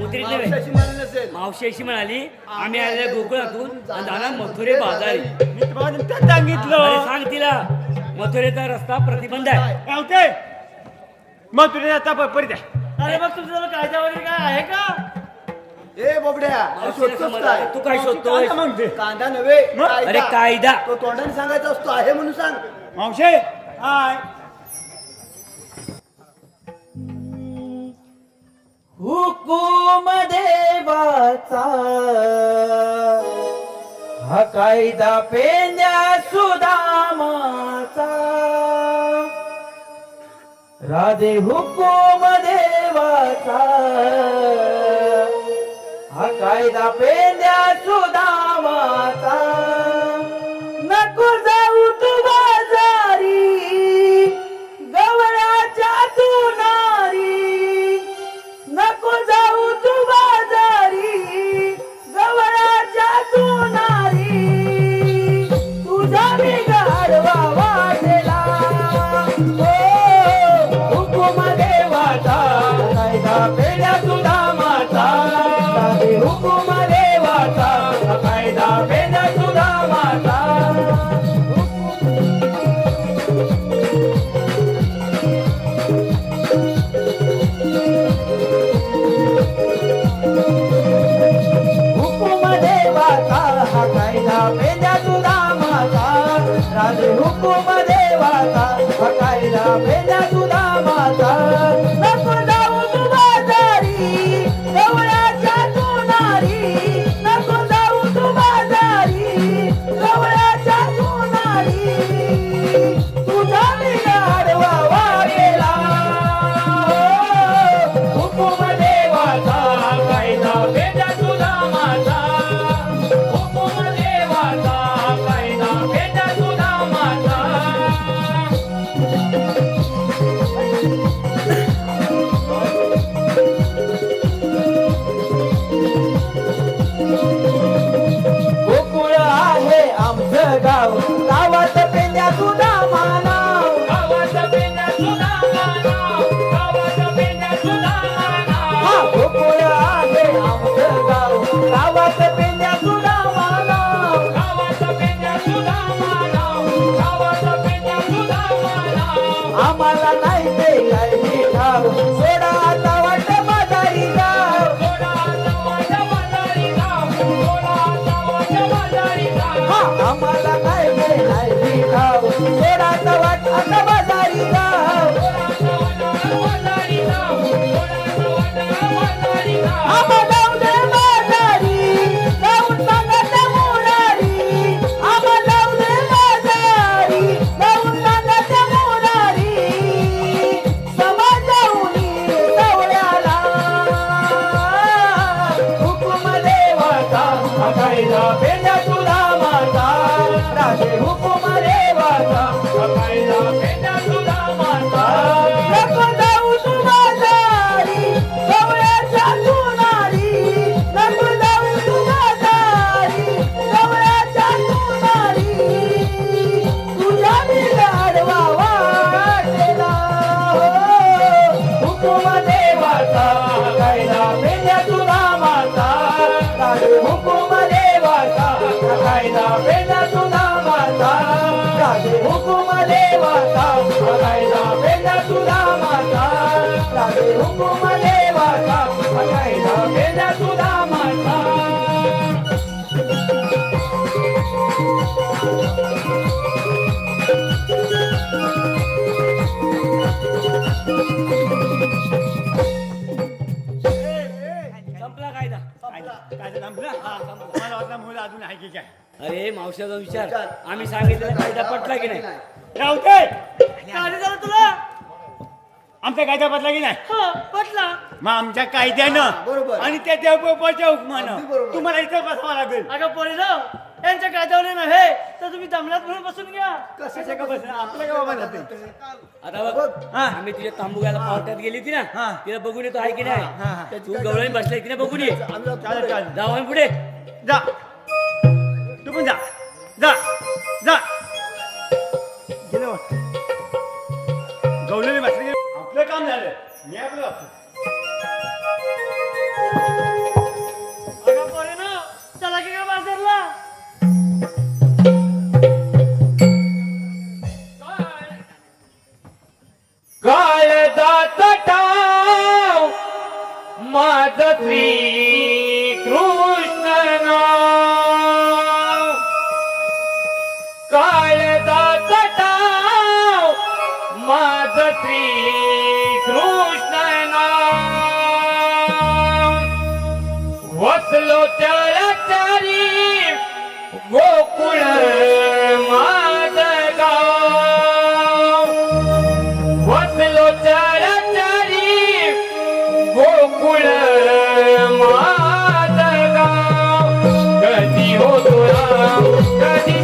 उतरीतले बाई. मावशी म्हणाली नसेल मावशी अशी म्हणाली आम्ही आलेल्या गोकुळातून आणि जाणार मथुरे बाजारी. मी तुम्हाला नुकतंच सांगितलं. अरे सांग तिला मथुरेचा रस्ता प्रतिबंध आहे. होते मग तुला आता परत आहे. अरे मग तुझं कायदा वगैरे काय आहे का ए बोबड्या मावशीला शोधतोस समज काय आहे. तू काय शोधतोय. काय म्हणते? कांदा नव्हे मग? अरे कायदा. तो तोंडाने सांगायचा असतो आहे म्हणून सांग मावशे हाय हुकुम देवाचा हा कायदा पेंद्या सुदामाचा राधे हुकुम देवाचा हा कायदा पेंद्या सुदामाचा नको जाऊ तू बाजारी गवळ्याच्या तू नाही हुकुम देवाचा कायदा पेंड्या सुदामाचा हुकुम देवाचा हा कायदा पेंड्या सुदामाचा राजे हुकुम देवाचा हा कायदा पेंड्या सुदामाचा नको जाऊ तू बाजारी गवळ्याच्या तू नारी नको जाऊ तू बाजारी गवळ्याच्या तू नारी तुझा बिघाडवा वाढेला हुकुम देवाचा कायदा पेंड्या सुदामाचा हुकुम देवाचा कायदा पेंड्या सुदामाचा गोकुळ आहे आमचं गाव गावात पेंड्या सुदामाना गावात पेंड्या सुदामाना गावात पेंड्या सुदामाना गोकुळ आहे आमचं गाव गावात पेंड्या सुदामाना गावात पेंड्या सुदामाना गावात पेंड्या सुदामाना आम्हाला नाही ते काही ठाव सोडा आता वाट बाजारी गाव सोडा आता वाट बाजारी गाव सोडा आता वाट बाजारी गाव आम्हाला काय नाही ठाव सोडा आता वाट आता बाजारी गाव सोडा आता वाट बाजारी गाव सोडा आता वाट बाजारी गाव आम्हा जाऊ दे बाजारी जाऊन सांगत मुरारी आम्हा जाऊ दे बाजारी जाऊन सांगत मुरारी समाजाऊनी सवळ्याला हुकुम देवाचा हा कायदा पेंड्या सुदामाचा राजे हुकुम देवाचा हा कायदा पेंड्या सुदामाचा नको जाऊ तू बाजारी गवळ्याच्या तू नारी नको जाऊ तू बाजारी गवळ्याच्या तू नारी तुझ्या बिघाडवा वाटेला हुकुम देवाचा कायदा पेंड्या सुदामाचा राजे हुकुम देवाचा कायदा पेंड्या सुदामाचा राजे हुकुम देवाचा कायदा पेंड्या सुदामाचा राजे हुकुम देवाचा कायदा पेंड्या सुदामाचा संपला कायदा मला वाटलं मुलं अजून आहे की काय अरे मावशाचा विचार आम्ही सांगितलेला कायदा पटला की नाही राहू दे काय झालं तुला आमचा कायदा पटला की नाही हो पटला मग आमच्या कायद्यानं बरोबर. आणि त्या देवबापाच्या अगदी हुकमानं बरोबर. तुम्हाला इथं बसावं लागेल अगं पोरीनो यांच्या कायद्यावर नव्हे तर तुम्ही दमलात म्हणून बसून घ्या कशाच्या का बसणार आपल्या का बाबा जाते आता बघ हा. आम्ही तुझ्या तांबुगाला पावट्यात गेली होती ना हा. तिला बघून येतो आहे की हा. नाही तू गवळणी बसलाय की नाही बघून ये चालेल चालेल जाऊ आम्ही पुढे जा तू पण जा जा जा गेलं वाटतं. गवलेली बसली आपलं काम झालं मी आपलं वाटतं. अगं पोरीनो चला की का बाजारला काळजाचा टाव माझ श्री कृष्ण नाव काळजाचा टाव माझ श्री कृष्ण नाव वसलो चरचरी गोकुळ माझ गाव वसलो चरचरी गोकुळ माझ गाव कधी होतो राम कधी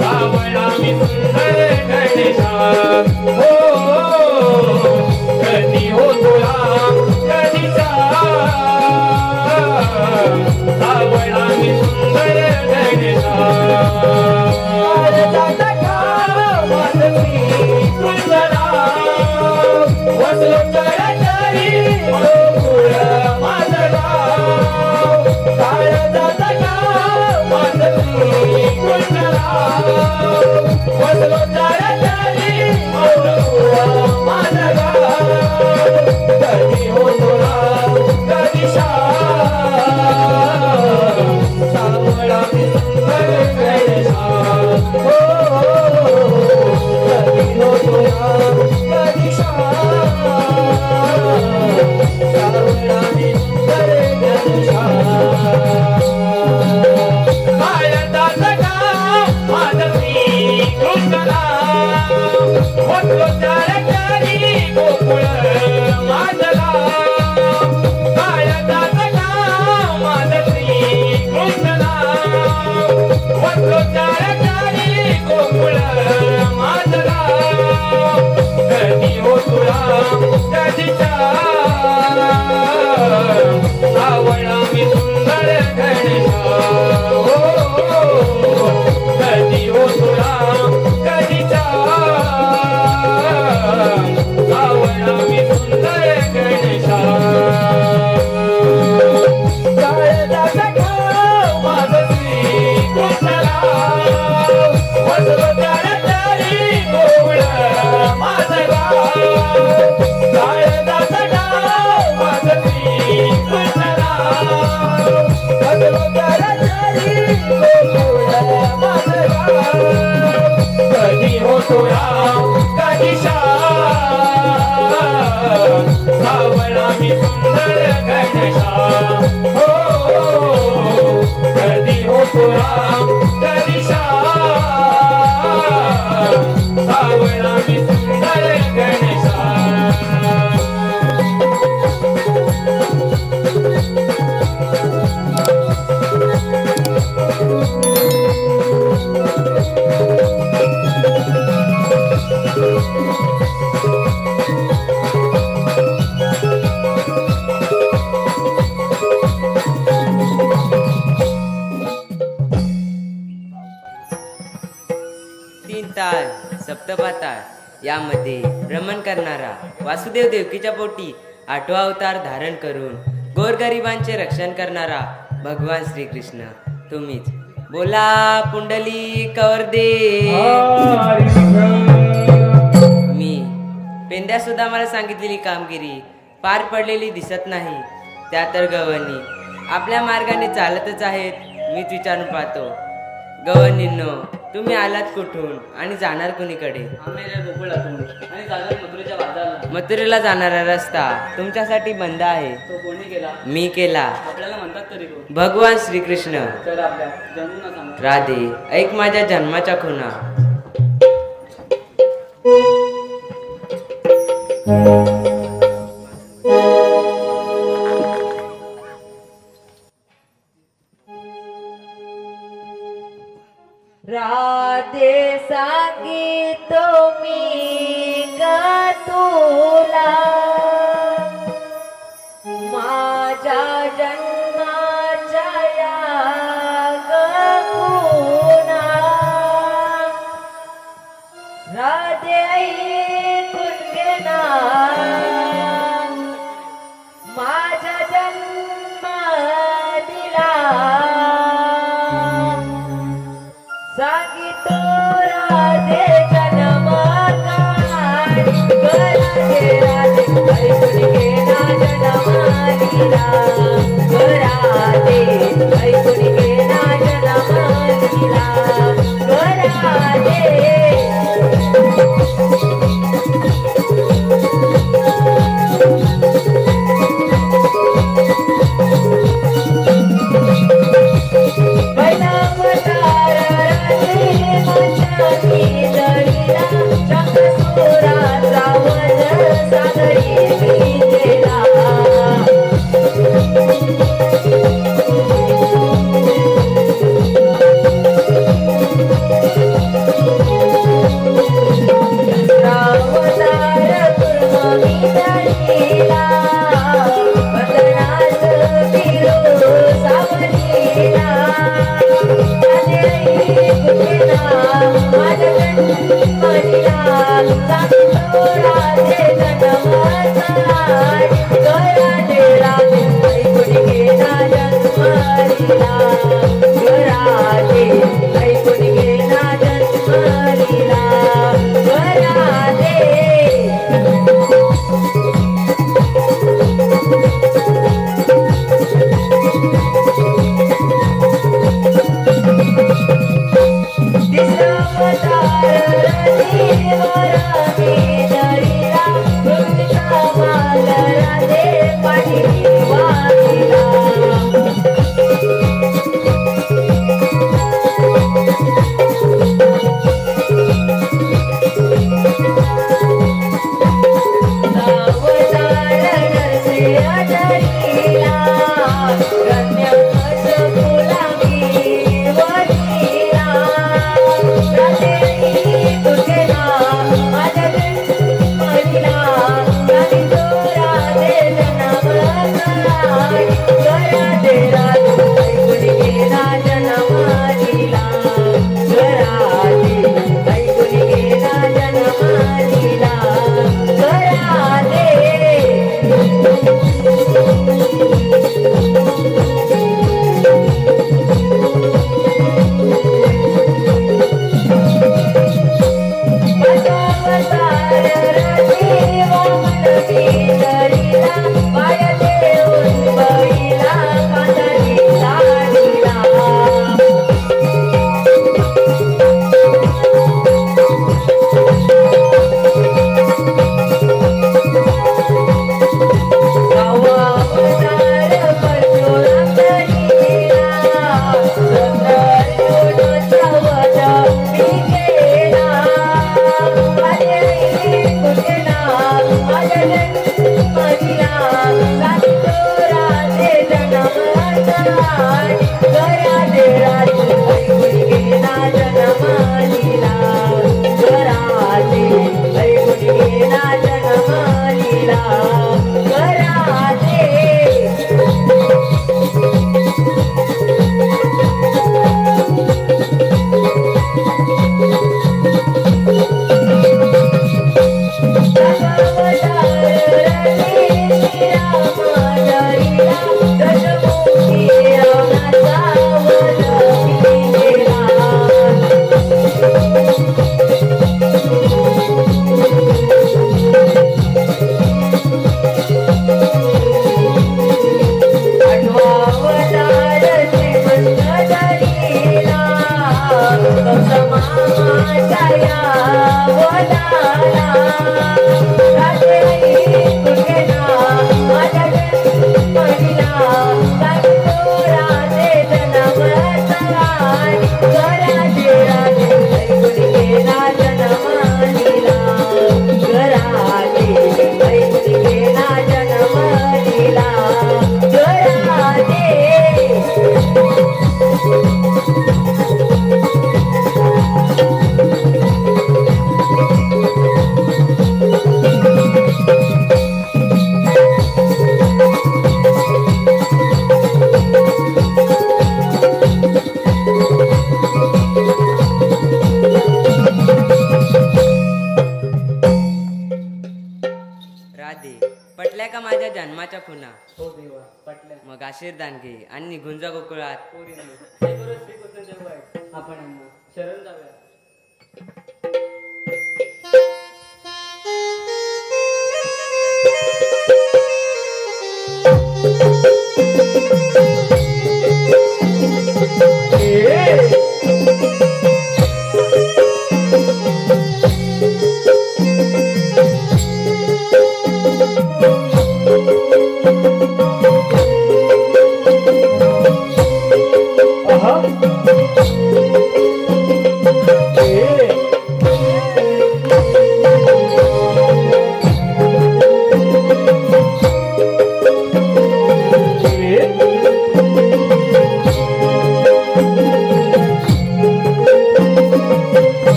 सावळा मी सुंदर गणेशा हो कधी होतो राम कधी सावळा मी सुंदर गणेशा वसलो चरचरी गोकुळ सावळा मी सुंदर घनश्याम कधी होतो राम कधी श्याम सावळा मी सुंदर घनश्याम काळजाचा ठाव माझं श्रीकृष्णराव वसव त्यारी गोकुळ माझं गाव काळजाचा ठाव माझं श्रीकृष्णराव वसव त्यारी गोकुळ माझं गाव कधी होतो राम कधी श्याम सावळा मी सुंदर घनश्याम हो कधी होतो राम कधी श्याम सावळा मी सुंदर घनश्याम तीन ताल सप्तपाताळ यामध्ये भ्रमण करणारा वासुदेव देवकीच्या पोटी 8वा अवतार धारण करून गोरगरिबांचे रक्षण करणारा भगवान श्रीकृष्ण तुम्हीच. बोला पुंडली कवरदे. मी पेंड्या सुद्धा मला सांगितलेली कामगिरी पार पडलेली दिसत नाही. त्या तर गवणी आपल्या मार्गाने चालतच आहेत. मीच विचारून पाहतो, गवणींनो तुम्ही आलात कुठून आणि जाणार कुणीकडे? आम्ही गोकुळातून आणि जाणार मथुरेच्या बाजारला. मथुरेला जाणारा रस्ता तुमच्यासाठी बंद आहे. तो कोणी केला? मी केला. आपल्याला म्हणतात तरी कोण? भगवान श्रीकृष्ण. तर आपल्या जन्मना सांगा. राधे ऐक माझ्या जन्माच्या खुणा. राधे सांगितो मी ग तुला माझ्या जन्माच्या या ग खुणा. राधे ऐकून घे ना माझ्या जन्म दिला सांगितो राधे जन्म काळी राधे राधे ऐकून घे ना जन्मालीला राधे ऐकून घे ना जन्मालीला राधे. Bye. घराले राजे ऐकून गेला जनमालीला घराले ऐकून गेला जनमालीला घराले राधे पटल्या का माझ्या जन्माच्या खुना हो देवा पटल्या. मग आशीर्वाद घे आणि निघून जा गोकुळात पोरींनो, हे करून श्रीकृष्ण देव आहे. आपण यांना शरण जाऊया.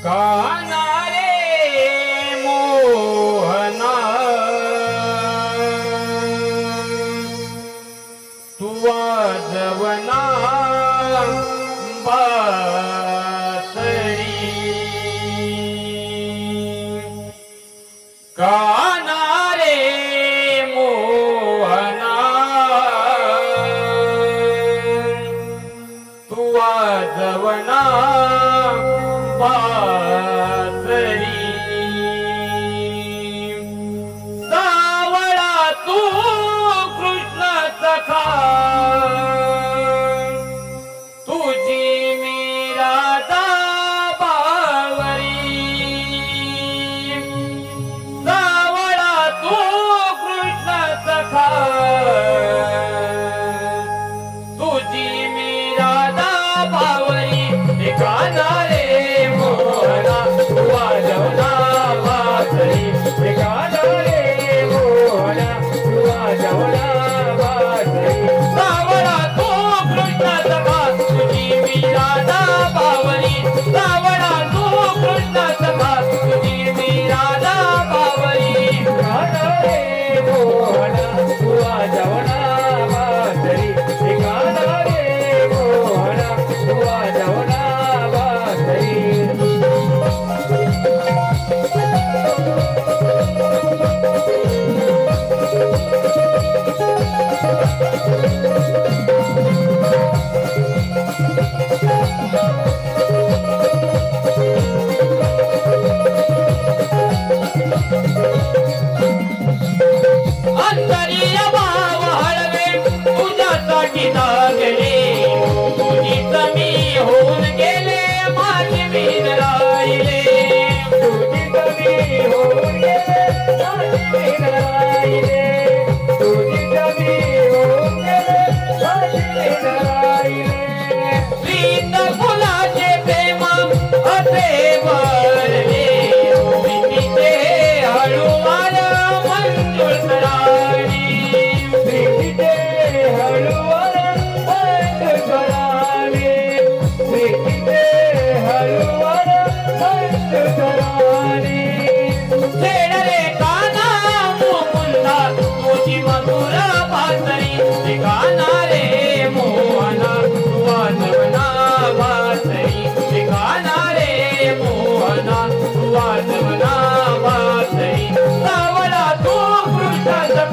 काना रे मोहना तू वाजवना बासरी काना रे मोहना तू वाजवना बासरी सावळा तू कृष्ण सखा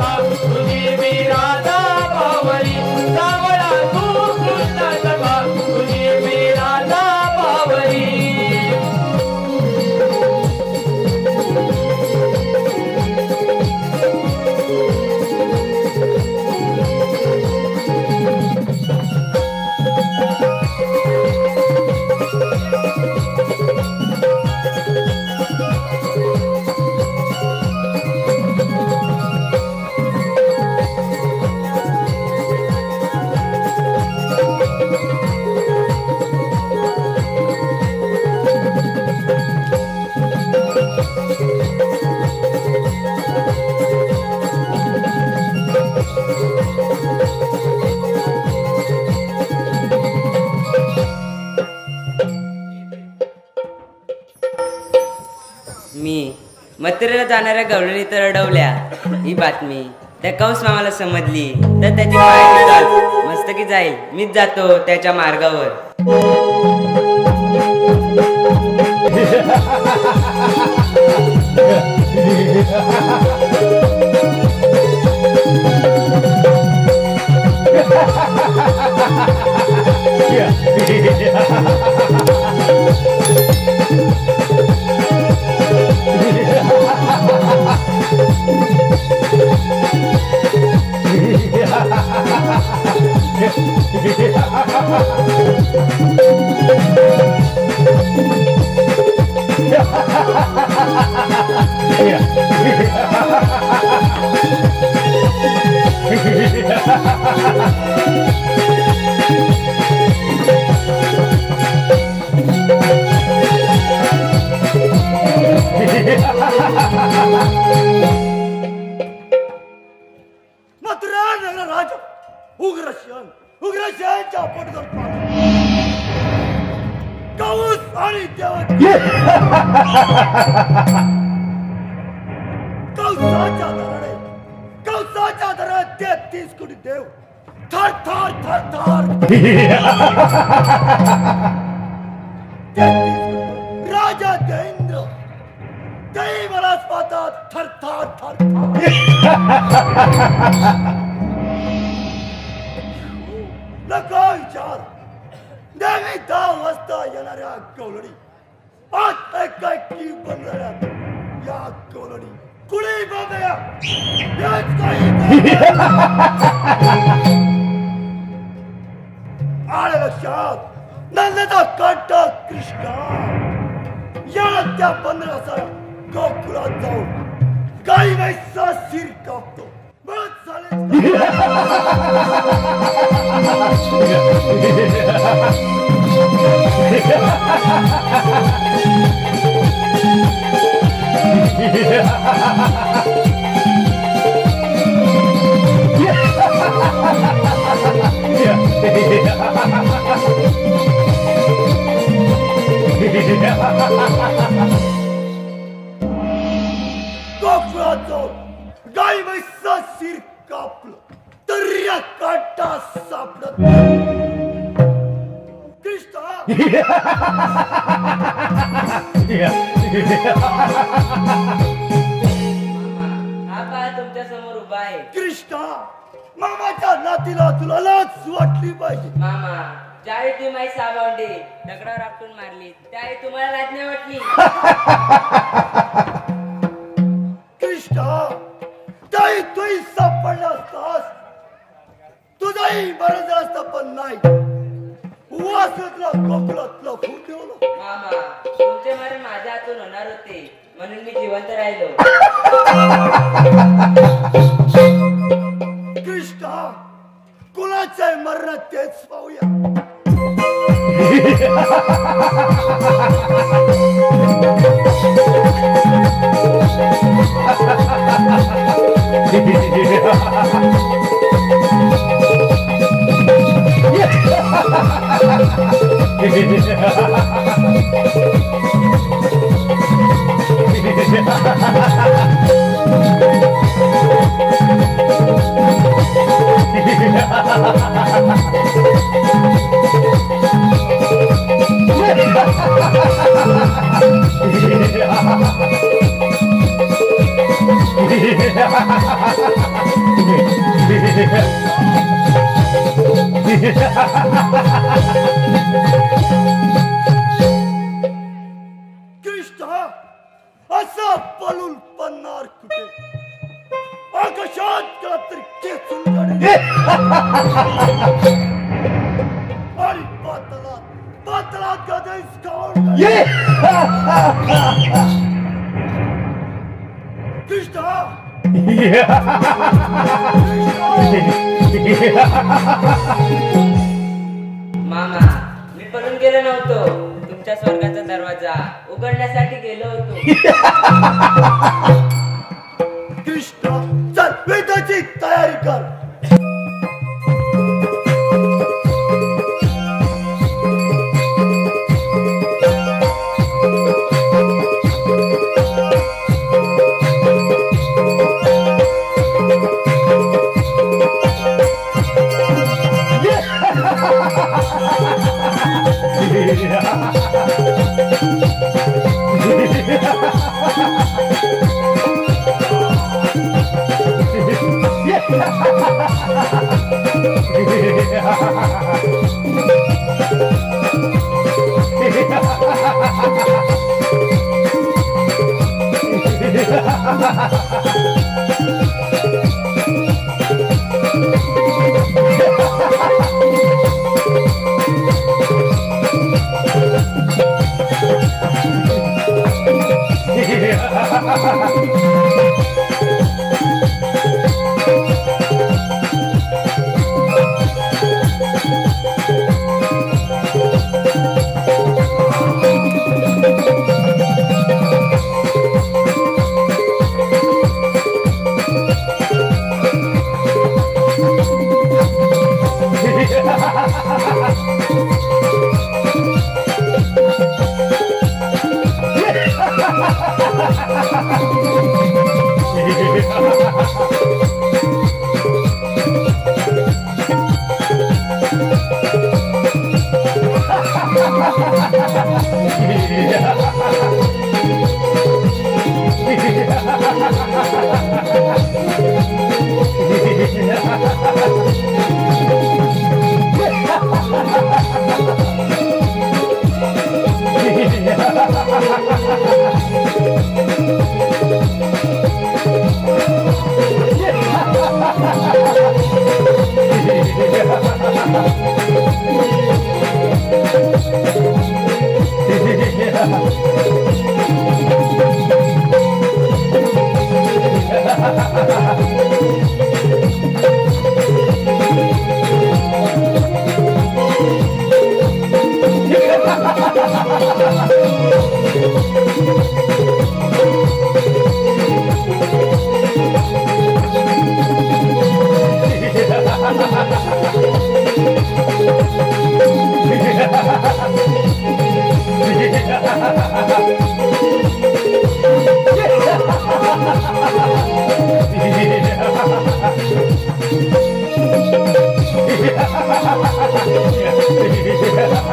सखा तुझी मी राधा बावरी सावळा तू कृष्ण सखा तुझी मी राधा बावरी मी मथुरेला जाणाऱ्या गवळणी तर अडवल्या ही बातमी त्या कंस मामाला समजली तर त्याची पाय चाल मस्त की जाईल मीच जातो त्याच्या मार्गावर मथुरा नगर राजा उग्रसेनच्या पोटात कंस आणि देवकी कंसाच्या दरात 33 कोटी देव थर थर थर थर 33 राजा देवेंद्र तेही मलाच पाहतात थर थर थर नका विचार नेहमी 10 वाजता येणाऱ्या गवळणी आज एकाएकी बंदऱ्यात या गवळणी कुणी बघूया आले लक्षात नंदचा काटा कृष्णा या त्या बंदराचा गोकुळात जाऊन काही वैसा शिर कापतो बस झाले गोकुळात जाऊन गाई वैसा शिर कापलं तर या काटा सापडत कृष्णा हा पहा तुमच्या समोर उभा आहे कृष्णा मामाच्या नातीला तुला लाच वाटली पाहिजे मामा ज्यावेळी तुम्ही माझी सावंडी दगडावर आपटून मारली त्यावेळी तुम्हाला लाज नाही वाटली कृष्णा त्याही तूही सापडला असतास तुझाही बरं झालं असतं पण नाही वासतला गोकुळातला फूट ठेवलं मामा तुमचे मरण माझ्या हातून होणार होते म्हणून मी जिवंत राहिलो कृष्णा कुणाच्या मरणात तेच पाहूया कृष्ण असा पळून पडणार कुठे आकाशात काहीतरी खेचून काढेल आणि पातळात गादेस खाऊन काढेल. कृष्ण मामा मी पळून गेलो नव्हतो, तुमच्या स्वर्गाचा दरवाजा उघडण्यासाठी गेलो होतो. कृष्ण चल वेदाची तयारी कर.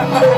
Yeah.